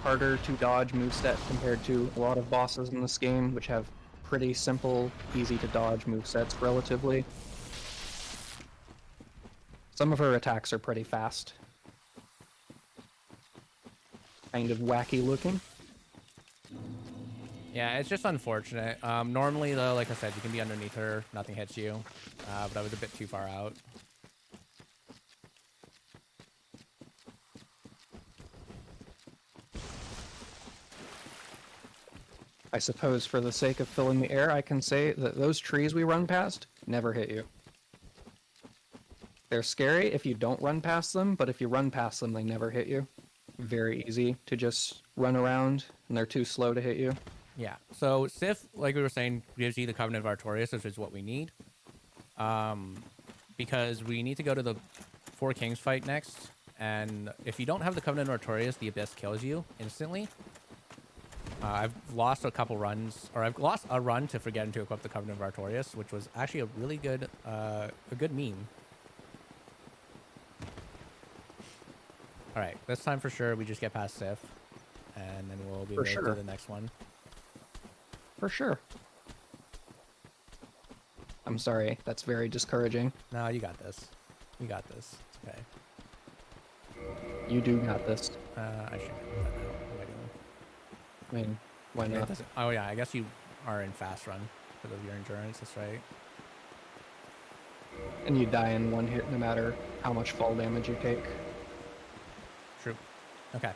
harder to dodge moveset compared to a lot of bosses in this game, which have pretty simple, easy to dodge movesets relatively. Some of her attacks are pretty fast. Kind of wacky looking. Yeah, it's just unfortunate. Normally, though, like I said, you can be underneath her, nothing hits you, but I was a bit too far out. I suppose for the sake of filling the air, I can say that those trees we run past never hit you. They're scary if you don't run past them, but if you run past them, they never hit you. Very easy to just run around, and they're too slow to hit you. Yeah, so Sif, like we were saying, gives you the Covenant of Artorias, which is what we need. Because we need to go to the Four Kings fight next, and if you don't have the Covenant of Artorias, the Abyss kills you instantly. I've lost a couple runs, or I've lost a run to forgetting to equip the Covenant of Artorias, which was actually a really good, a good meme. All right, this time for sure we just get past Sif, and then we'll be ready to the next one. For sure. I'm sorry, that's very discouraging. No, you got this. You got this. It's okay. You do got this. I should do that now. What am I doing? I mean, why not? Oh yeah, I guess you are in fast run because of your endurance. That's right. And you die in one hit no matter how much fall damage you take. True. Okay.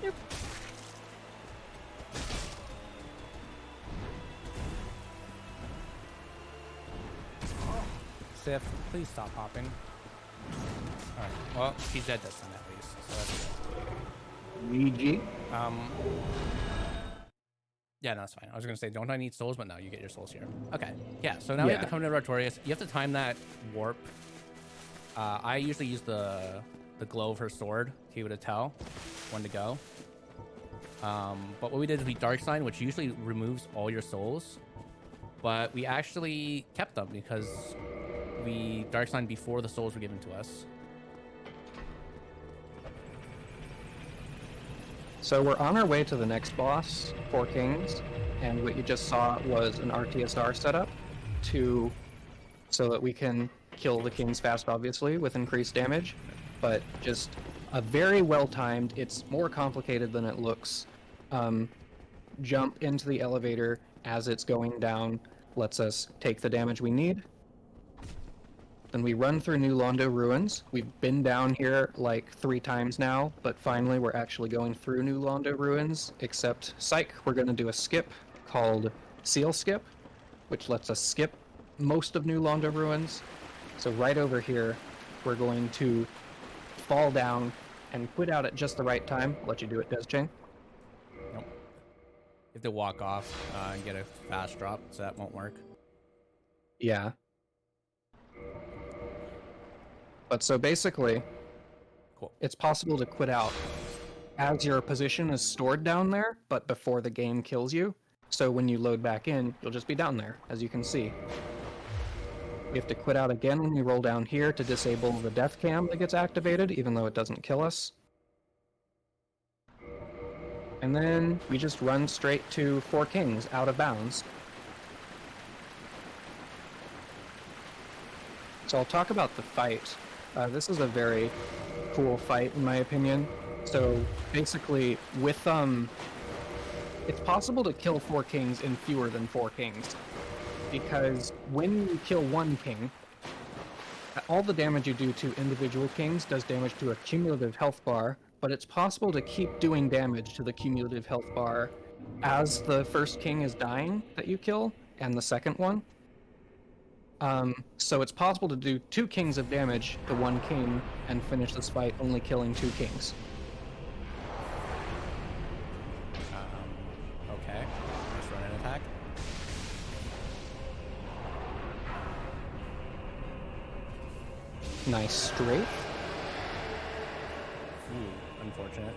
Yep. Sif, please stop popping. Alright, well, she's dead this time at least, so that's good. GG. Yeah, no, that's fine. I was gonna say, don't I need souls? But no, you get your souls here. Okay, yeah, so now we have the Covenant of Artorias. You have to time that warp. I usually use the glow of her sword to be able to tell when to go. But what we did is we Dark Sign, which usually removes all your souls. But we actually kept them because we Dark Sign before the souls were given to us. So we're on our way to the next boss, Four Kings, and what you just saw was an RTSR setup so that we can kill the kings fast, obviously, with increased damage, but just a very well-timed, it's more complicated than it looks, jump into the elevator as it's going down, lets us take the damage we need. Then we run through New Londo Ruins. We've been down here like 3 times now, but finally we're actually going through New Londo Ruins, except, psych, we're going to do a skip called Seal Skip, which lets us skip most of New Londo Ruins. So right over here, we're going to fall down and quit out at just the right time. I'll let you do it, deschain. Nope. You have to walk off and get a fast drop, so that won't work. Yeah. But so basically, cool. It's possible to quit out as your position is stored down there, but before the game kills you. So when you load back in, you'll just be down there, as you can see. We have to quit out again when we roll down here to disable the death cam that gets activated, even though it doesn't kill us. And then we just run straight to 4 kings out of bounds. So I'll talk about the fight. This is a very cool fight, in my opinion. So basically, with it's possible to kill 4 kings in fewer than 4 kings, because when you kill 1 king, all the damage you do to individual kings does damage to a cumulative health bar, but it's possible to keep doing damage to the cumulative health bar as the first king is dying that you kill, and the second one. So it's possible to do 2 kings of damage to 1 king and finish this fight only killing 2 kings. Okay. Let's run an attack. Nice strafe. Unfortunate.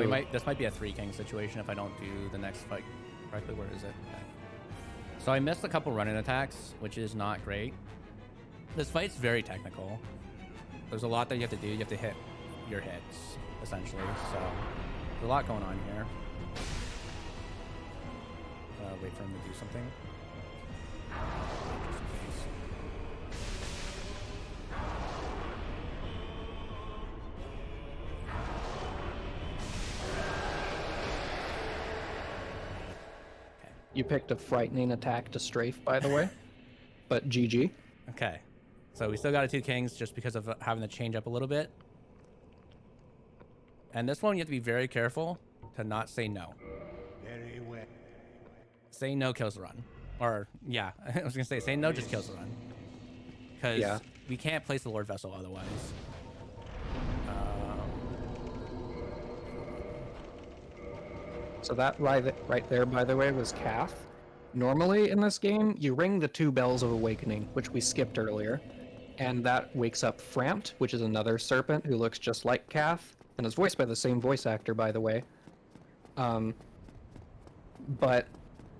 Ooh. This might be a 3 king situation if I don't do the next fight correctly. Where is it? Okay. So I missed a couple run-in attacks, which is not great. This fight's very technical. There's a lot that you have to do. You have to hit your hits, essentially. So there's a lot going on here. Wait for him to do something. Just in case. You picked a frightening attack to strafe, by the way, but GG. Okay. So we still got a 2 kings just because of having to change up a little bit. And this one, you have to be very careful to not say no. Very well. Saying no kills the run. Or, yeah, I was going to say, saying no just kills the run. Because we can't place the Lord Vessel otherwise. So that right there, by the way, was Kath. Normally in this game, you ring the 2 bells of awakening, which we skipped earlier, and that wakes up Frampt, which is another serpent who looks just like Kath, and is voiced by the same voice actor, by the way. But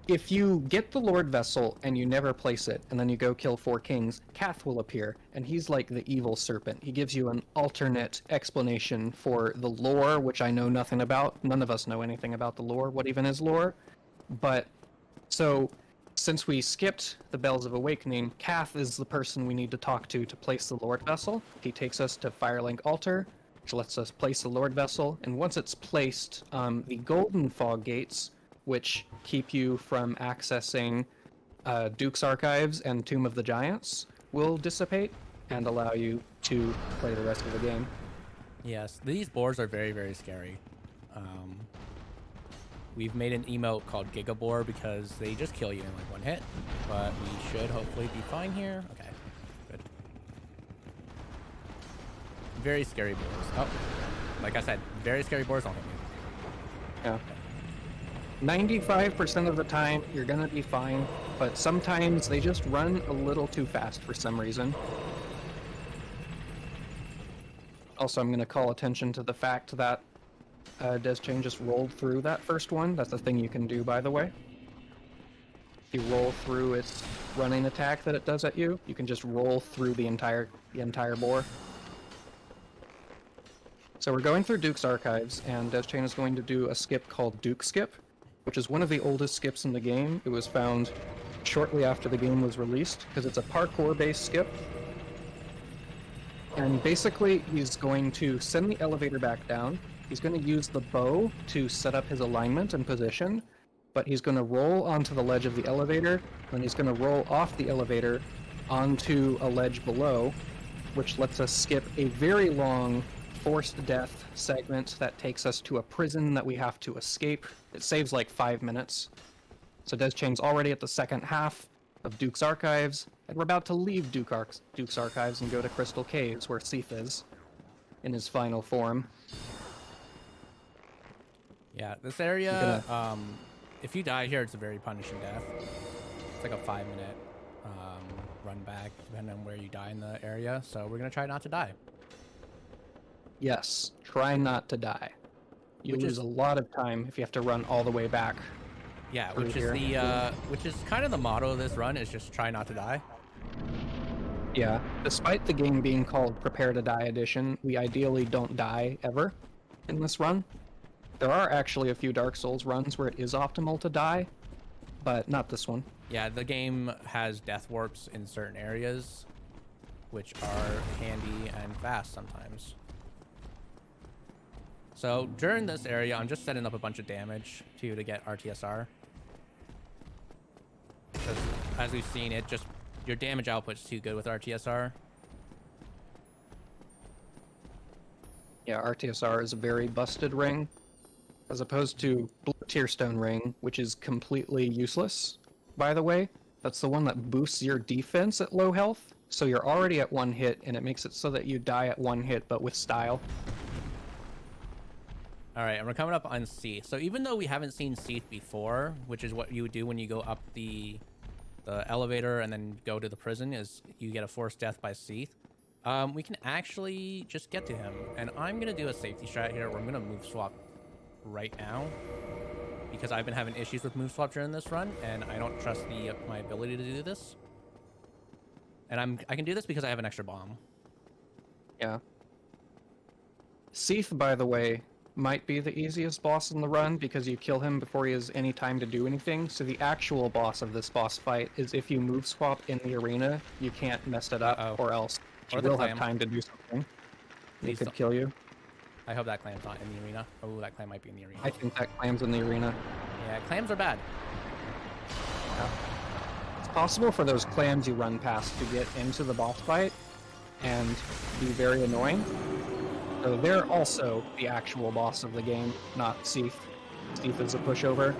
if you get the Lord Vessel and you never place it, and then you go kill 4 kings, Kath will appear, and he's like the evil serpent. He gives you an alternate explanation for the lore, which I know nothing about. None of us know anything about the lore. What even is lore? But, so, since we skipped the Bells of Awakening, Kath is the person we need to talk to place the Lord Vessel. He takes us to Firelink Altar, which lets us place the Lord Vessel, and once it's placed, the Golden Fog Gates, which keep you from accessing Duke's Archives and Tomb of the Giants, will dissipate and allow you to play the rest of the game. Yes, these boars are very, very scary. We've made an emote called Giga Boar because they just kill you in like 1 hit, but we should hopefully be fine here. Okay, good. Very scary boars. Oh, like I said, very scary boars don't hit me. Yeah. 95% of the time, you're gonna be fine, but sometimes they just run a little too fast for some reason. Also, I'm gonna call attention to the fact that deschain just rolled through that first one. That's a thing you can do, by the way. If you roll through its running attack that it does at you, you can just roll through the entire boar. So we're going through Duke's Archives, and deschain is going to do a skip called Duke Skip, which is one of the oldest skips in the game. It was found shortly after the game was released, because it's a parkour-based skip. And basically, he's going to send the elevator back down. He's going to use the bow to set up his alignment and position, but he's going to roll onto the ledge of the elevator, and he's going to roll off the elevator onto a ledge below, which lets us skip a very long forced death segment that takes us to a prison that we have to escape. It saves like 5 minutes. So deschain's already at the second half of Duke's Archives, and we're about to leave Duke's Archives and go to Crystal Caves, where Seath is, in his final form. Yeah, this area, if you die here, it's a very punishing death. It's like a 5-minute run back, depending on where you die in the area, so we're going to try not to die. Yes, try not to die. You Which lose is- a lot of time if you have to run all the way back. Yeah, through which is here. which is kind of the motto of this run, is just try not to die. Yeah, despite the game being called Prepare to Die Edition, we ideally don't die ever in this run. There are actually a few Dark Souls runs where it is optimal to die, but not this one. Yeah, the game has death warps in certain areas, which are handy and fast sometimes. So during this area, I'm just setting up a bunch of damage to get RTSR. Because as we've seen, your damage output's too good with RTSR. Yeah, RTSR is a very busted ring, as opposed to Blue Tearstone Ring, which is completely useless, by the way. That's the one that boosts your defense at low health, so you're already at 1 hit, and it makes it so that you die at 1 hit, but with style. All right, and we're coming up on Seath. So even though we haven't seen Seath before, which is what you would do when you go up the elevator and then go to the prison, is you get a forced death by Seath. We can actually just get to him, and I'm gonna do a safety strat here where I'm gonna move swap right now, because I've been having issues with move swap during this run, and I don't trust my ability to do this. And I can do this because I have an extra bomb. Yeah. Seath, by the way, might be the easiest boss in the run because you kill him before he has any time to do anything. So the actual boss of this boss fight is if you move swap in the arena, you can't mess it up, or else Or you the will clam. have time to do something. It Please could don't- kill you. I hope that clam's not in the arena. Oh, that clam might be in the arena. I think that clam's in the arena. Yeah, clams are bad. It's possible for those clams you run past to get into the boss fight and be very annoying. So they're also the actual boss of the game, not Seath. Seath is a pushover.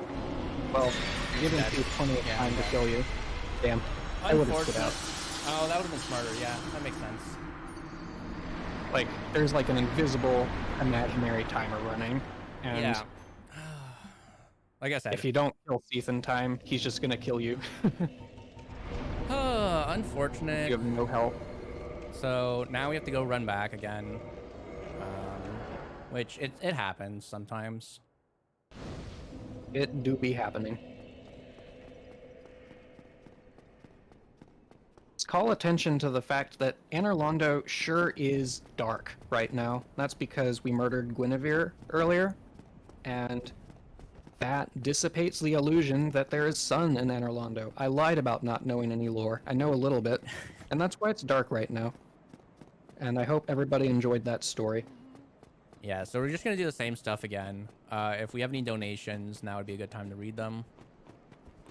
Well, you're giving Dead. Seath plenty of Yeah, time to dead. kill you. Damn. I would have stood Unfortunate. out. Oh, that would have been smarter. Yeah, that makes sense. Like, there's like an invisible, imaginary timer running. And Yeah. Like I said, if you don't kill Seath in time, he's just gonna kill you. unfortunate. You have no health. So now we have to go run back again, which it happens sometimes. It do be happening. Let's call attention to the fact that Anorlando sure is dark right now. That's because we murdered Guinevere earlier, and that dissipates the illusion that there is sun in Anorlando. I lied about not knowing any lore. I know a little bit, and that's why it's dark right now. And I hope everybody enjoyed that story. Yeah, so we're just gonna do the same stuff again. If we have any donations, now would be a good time to read them.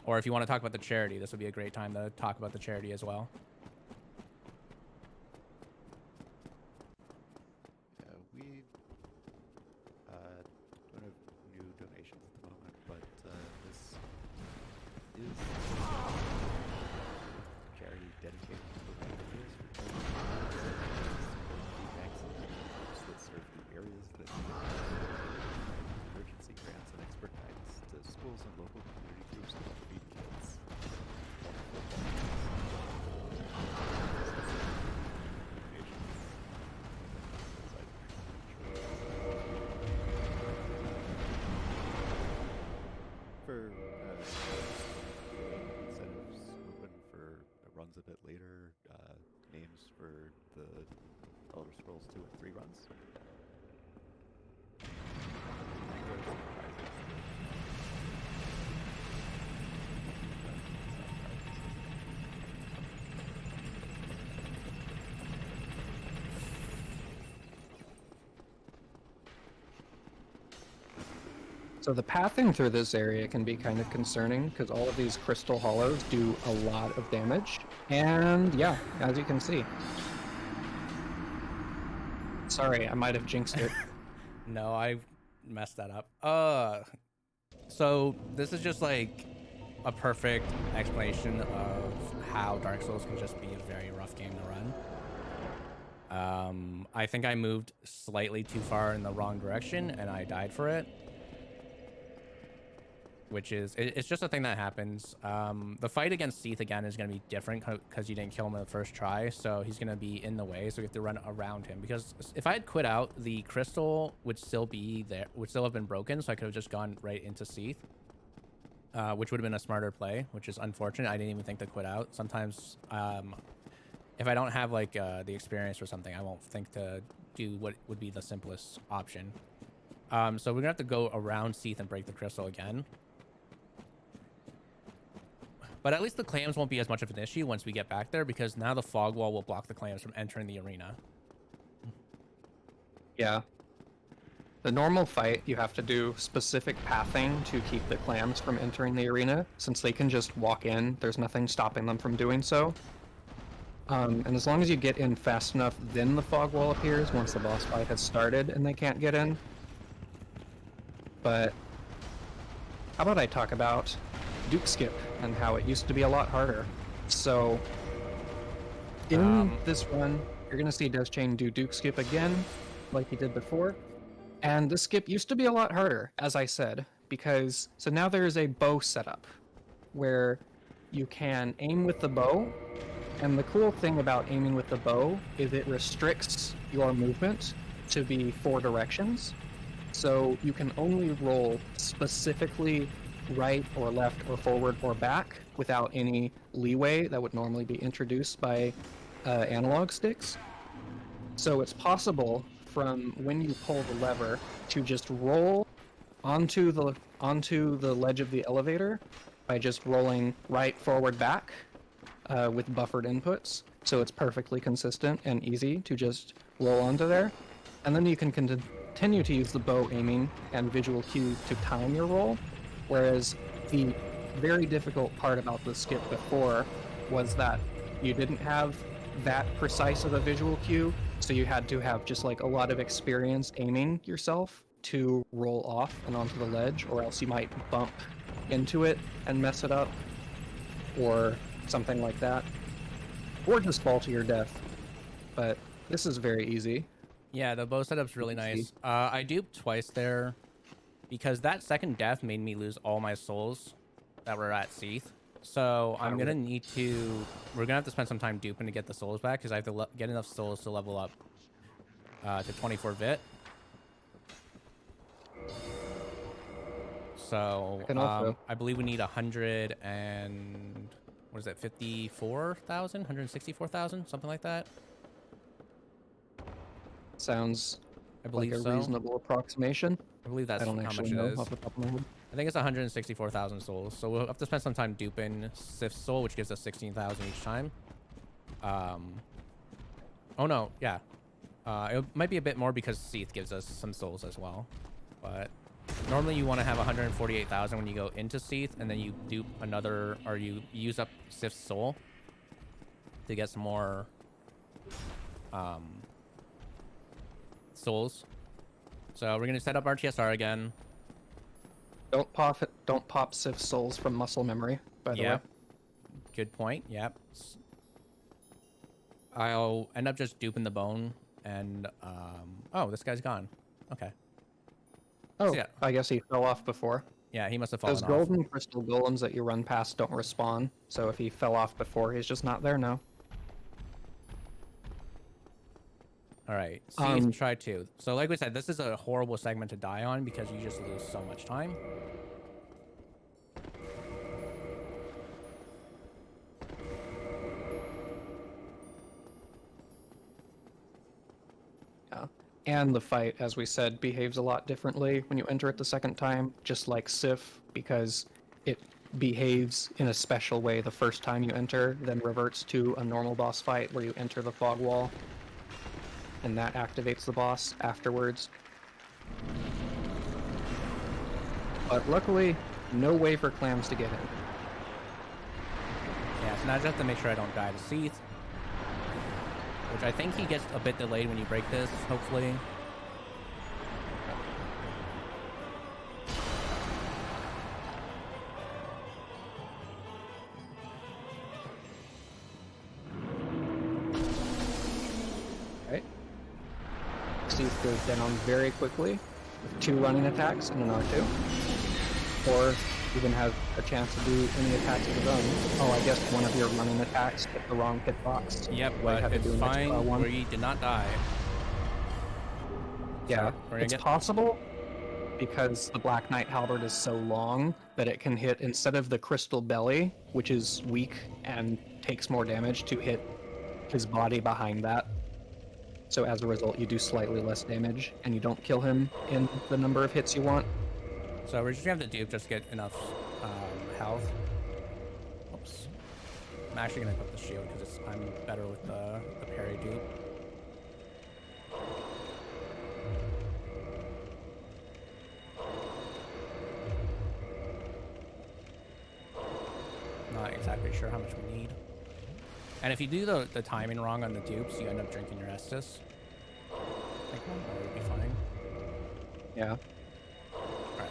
Or if you want to talk about the charity, this would be a great time to talk about the charity as well. We don't have new donations at the moment, but this is charity dedicated to volunteers for food banks and groups that serve the areas that need emergency grants and expert guidance to schools and local community groups to help feed kids. For incentives open for runs a bit later, names for the Elder Scrolls 2 and 3 runs. So the pathing through this area can be kind of concerning because all of these crystal hollows do a lot of damage. And yeah, as you can see. Sorry, I might have jinxed it. No, I messed that up. So this is just like a perfect explanation of how Dark Souls can just be a very rough game to run. I think I moved slightly too far in the wrong direction and I died for it. which is it's just a thing that happens. The fight against Seath again is going to be different because you didn't kill him in the first try, so he's going to be in the way, so we have to run around him. Because if I had quit out, the crystal would still be there, would still have been broken, so I could have just gone right into Seath, which would have been a smarter play, which is unfortunate. I didn't even think to quit out. Sometimes if I don't have like the experience or something, I won't think to do what would be the simplest option. So we're gonna have to go around Seath and break the crystal again. But at least the clams won't be as much of an issue once we get back there, because now the fog wall will block the clams from entering the arena. Yeah. The normal fight, you have to do specific pathing to keep the clams from entering the arena. Since they can just walk in, there's nothing stopping them from doing so. And as long as you get in fast enough, then the fog wall appears once the boss fight has started and they can't get in. But how about I talk about Duke Skip and how it used to be a lot harder. So in this one, you're going to see Deschain do Duke Skip again, like he did before. And the skip used to be a lot harder, as I said, because so now there is a bow setup where you can aim with the bow. And the cool thing about aiming with the bow is it restricts your movement to be 4 directions. So you can only roll specifically right or left or forward or back without any leeway that would normally be introduced by analog sticks. So it's possible from when you pull the lever to just roll onto the ledge of the elevator by just rolling right, forward, back with buffered inputs. So it's perfectly consistent and easy to just roll onto there. And then you can continue to use the bow aiming and visual cue to time your roll. Whereas the very difficult part about the skip before was that you didn't have that precise of a visual cue, so you had to have just like a lot of experience aiming yourself to roll off and onto the ledge, or else you might bump into it and mess it up, or something like that, or just fall to your death. But this is very easy. Yeah, the bow setup's really nice. I duped twice there because that second death made me lose all my souls that were at Seath. So I'm gonna need to. We're gonna have to spend some time duping to get the souls back, because I have to get enough souls to level up to 24 bit. So I believe we need 100 and what is that? 54,000, 164,000, something like that. Sounds I believe like a so. Reasonable approximation. I believe that's I don't how much actually it know is. off the top of my head. I think it's 164,000 souls. So we'll have to spend some time duping Sif's soul, which gives us 16,000 each time. Oh no, yeah. It might be a bit more because Seath gives us some souls as well. But normally you want to have 148,000 when you go into Seath, and then you dupe another, or you use up Sif's soul to get some more souls. So we're gonna set up our TSR again. Don't pop Sif's souls from muscle memory, by the way. Good point. Yep. I'll end up just duping the bone, and oh, this guy's gone. Okay. Oh, So, yeah. I guess he fell off before. Yeah, he must have fallen Those off. golden crystal golems that you run past don't respawn, so if he fell off before, he's just not there now. All right. See, try 2. So like we said, this is a horrible segment to die on because you just lose so much time. Yeah. And the fight, as we said, behaves a lot differently when you enter it the second time, just like Sif, because it behaves in a special way the first time you enter, then reverts to a normal boss fight where you enter the fog wall, and that activates the boss afterwards. But luckily, no way for clams to get in. Yeah, so now I just have to make sure I don't die to Seath, which I think he gets a bit delayed when you break this, hopefully. Seath goes down very quickly with 2 running attacks and an R2. Or even has a chance to do any attacks of his own. Oh, I guess one of your running attacks hit the wrong hitbox. Yep, So I but had to it's do an extra fine. one. We did not die. Yeah, So we're gonna it's get possible because the Black Knight halberd is so long that it can hit, instead of the crystal belly, which is weak and takes more damage, to hit his body behind that. So as a result, you do slightly less damage, and you don't kill him in the number of hits you want. So we're just gonna have to dupe just to get enough health. Oops. I'm actually gonna equip the shield because I'm better with the parry dupe. Not exactly sure how much we need. And if you do the timing wrong on the dupes, you end up drinking your Estus. I think one more would be fine. Yeah. Alright.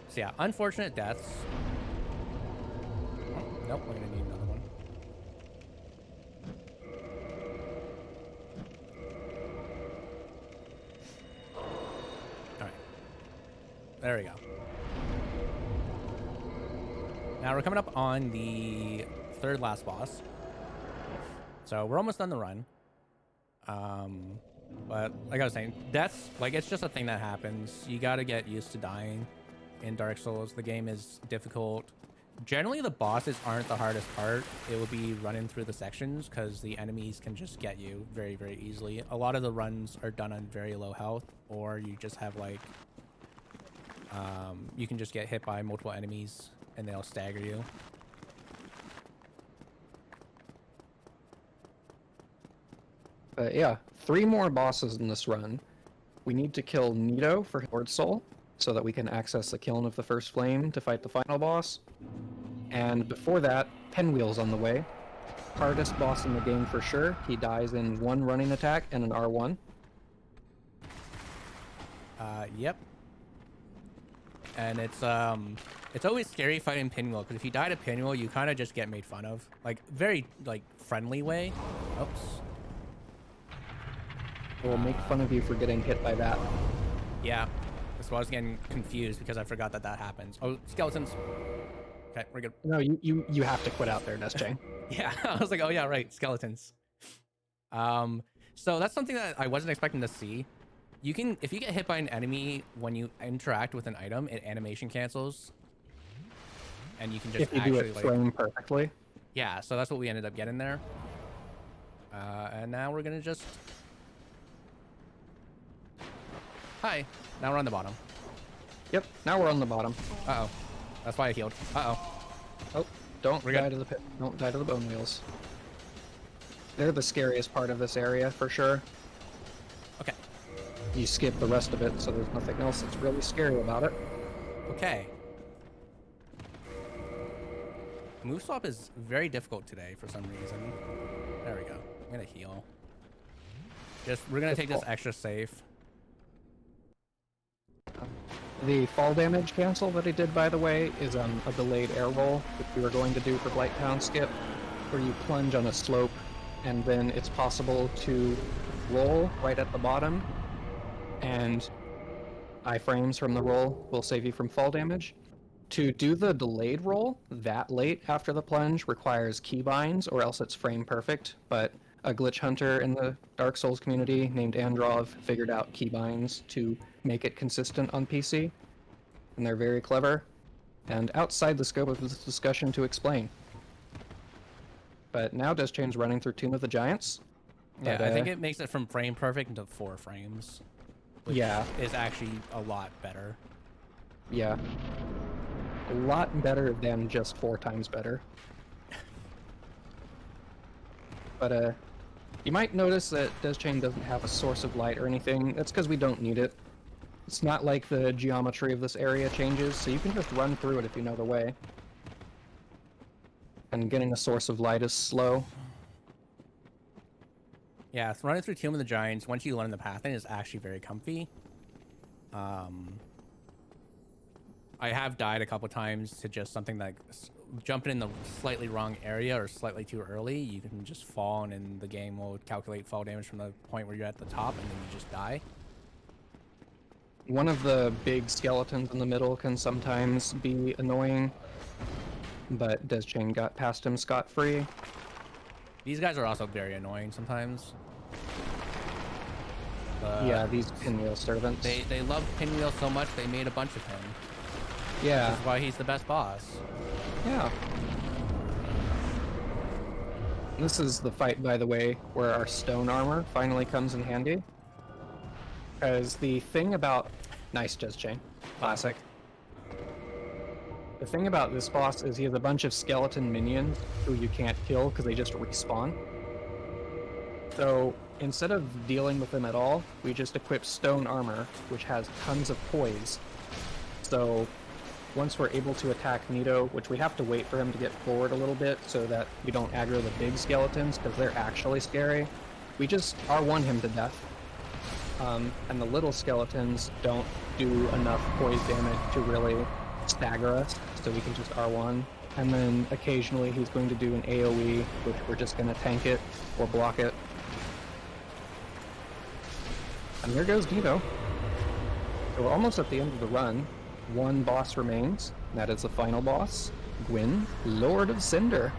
So yeah, unfortunate deaths. Oh, nope, we're gonna need another one. Alright. There we go. Now we're coming up on the third last boss. So we're almost done the run. But like I was saying, deaths, like, it's just a thing that happens. You got to get used to dying in Dark Souls. The game is difficult. Generally, the bosses aren't the hardest part. It will be running through the sections because the enemies can just get you very, very easily. A lot of the runs are done on very low health, or you just have like, you can just get hit by multiple enemies and they'll stagger you. But yeah, 3 more bosses in this run. We need to kill Nito for Lord Soul, so that we can access the Kiln of the First Flame to fight the final boss. And before that, Pinwheel's on the way. Hardest boss in the game for sure. He dies in 1 running attack and an R1. Yep. And it's always scary fighting Pinwheel, because if you die to Pinwheel, you kind of just get made fun of. Like, very, like, friendly way. Oops. We'll make fun of you for getting hit by that. Yeah. That's why I was getting confused, because I forgot that happens. Oh, skeletons. Okay, we're good. No, you have to quit out there, deschain. Yeah, I was like, oh yeah, right, skeletons. So that's something that I wasn't expecting to see. You can, if you get hit by an enemy when you interact with an item, it animation cancels, and you can just If you actually do it frame perfectly. Yeah, so that's what we ended up getting there. And now we're gonna just. Hi. Now we're on the bottom. Yep, now we're on the bottom. Uh oh. That's why I healed. Uh oh. Oh, don't We're die good. to the pit. Don't die to the bone wheels. They're the scariest part of this area, for sure. Okay. You skip the rest of it, so there's nothing else that's really scary about it. Okay. Move swap is very difficult today for some reason. There we go. I'm gonna heal. We're gonna take this extra safe. The fall damage cancel that he did, by the way, is a delayed air roll, which we were going to do for Blighttown Skip, where you plunge on a slope, and then it's possible to roll right at the bottom, and iframes from the roll will save you from fall damage. To do the delayed roll that late after the plunge requires keybinds, or else it's frame perfect, but a glitch hunter in the Dark Souls community named Androv figured out keybinds to make it consistent on PC, and they're very clever, and outside the scope of this discussion to explain. But now Deschain's running through Tomb of the Giants. Yeah, But, I think it makes it from frame perfect into 4 frames. Which Yeah. is actually a lot better. Yeah. A lot better than just 4 times better. But, you might notice that Deschain doesn't have a source of light or anything. That's because we don't need it. It's not like the geometry of this area changes, so you can just run through it if you know the way. And getting a source of light is slow. Yeah, so running through Tomb of the Giants, once you learn the path in, is actually very comfy. I have died a couple times to just something like jumping in the slightly wrong area or slightly too early. You can just fall, and then the game will calculate fall damage from the point where you're at the top, and then you just die. One of the big skeletons in the middle can sometimes be annoying, but deschain got past him scot-free. These guys are also very annoying sometimes. Yeah, these pinwheel servants. They love Pinwheel so much they made a bunch of him. Yeah. That's why he's the best boss. Yeah. This is the fight, by the way, where our stone armor finally comes in handy. Because the thing about... Nice deschain. Classic. The thing about this boss is he has a bunch of skeleton minions who you can't kill because they just respawn. So instead of dealing with them at all, we just equip stone armor, which has tons of poise. So once we're able to attack Nito, which we have to wait for him to get forward a little bit so that we don't aggro the big skeletons because they're actually scary, we just R1 him to death. And the little skeletons don't do enough poise damage to really stagger us, so we can just R1. And then occasionally he's going to do an AoE, which we're just going to tank it or block it. And there goes Nito. So we're almost at the end of the run. One boss remains. That is the final boss, Gwyn, Lord of Cinder.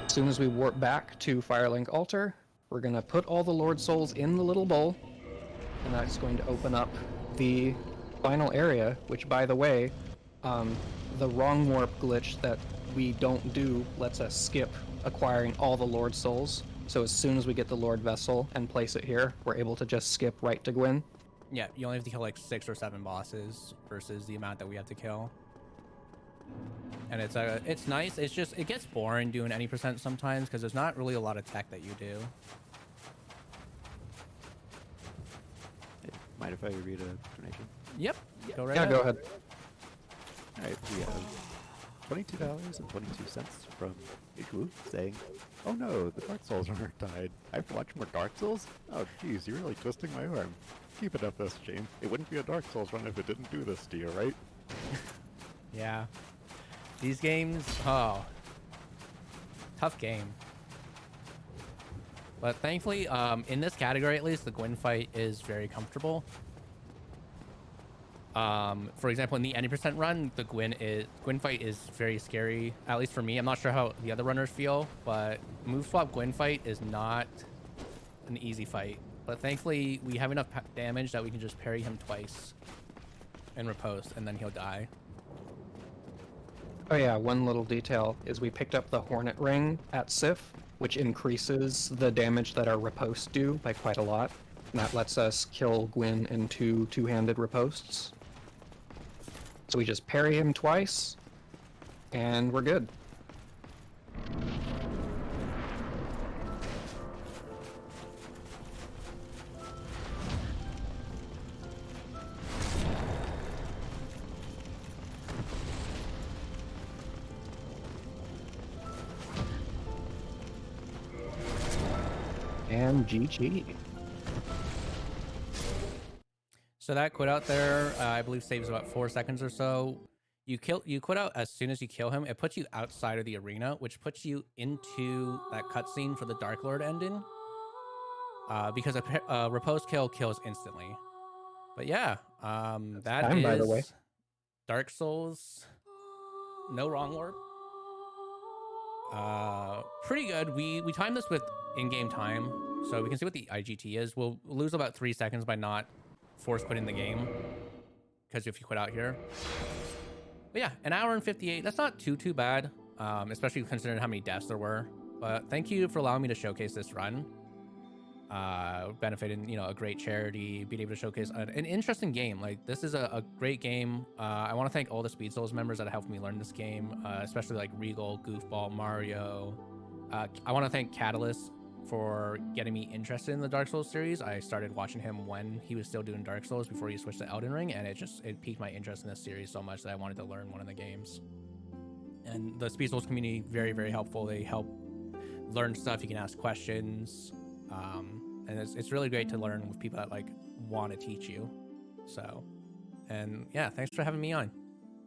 As soon as we warp back to Firelink Altar, we're going to put all the Lord Souls in the little bowl, and that's going to open up the final area, which, by the way, the wrong warp glitch that we don't do lets us skip acquiring all the Lord Souls. So as soon as we get the Lord Vessel and place it here, we're able to just skip right to Gwyn. Yeah, you only have to kill like 6 or 7 bosses versus the amount that we have to kill. And it's nice. It's just, it gets boring doing any percent sometimes because there's not really a lot of tech that you do. Hey, mind if I read a donation? Yep. Go right Yeah, ahead. go ahead. All right, we have $22.22 from Igloo saying, "Oh no, the Dark Souls runner died. I have to watch more Dark Souls? Oh geez, you're really twisting my arm. Keep it up, this Shane. It wouldn't be a Dark Souls run if it didn't do this to you, right?" Yeah. These games, oh. Tough game. But thankfully, in this category at least, the Gwyn fight is very comfortable. For example, in the 90% run, the Gwyn fight is very scary, at least for me. I'm not sure how the other runners feel, but move swap Gwyn fight is not an easy fight. But thankfully, we have enough damage that we can just parry him twice and riposte, and then he'll die. Oh yeah, one little detail is we picked up the Hornet Ring at Sif, which increases the damage that our riposte do by quite a lot. And that lets us kill Gwyn in two-handed ripostes. So we just parry him twice, and we're good. And GG. So that quit out there, I believe, saves about 4 seconds or so. You quit out as soon as you kill him. It puts you outside of the arena, which puts you into that cutscene for the Dark Lord ending. Because a riposte kill kills instantly. But yeah, that time, is by the way. Dark Souls. No wrong warp. Pretty good. We timed this with in-game time, so we can see what the IGT is. We'll lose about 3 seconds by not force quitting the game, because if you quit out here. But yeah, an hour and 58. That's not too bad, especially considering how many deaths there were. But thank you for allowing me to showcase this run. Benefiting, a great charity, being able to showcase an interesting game. Like, this is a great game. I want to thank all the Speed Souls members that helped me learn this game, especially like Regal, Goofball, Mario. I want to thank Catalyst for getting me interested in the Dark Souls series. I started watching him when he was still doing Dark Souls before he switched to Elden Ring, and it piqued my interest in this series so much that I wanted to learn one of the games. And the Speed Souls community, very, very helpful. They help learn stuff. You can ask questions. And it's really great to learn with people that want to teach you. So, and yeah, thanks for having me on.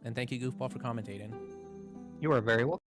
And thank you, Goofball, for commentating. You are very welcome.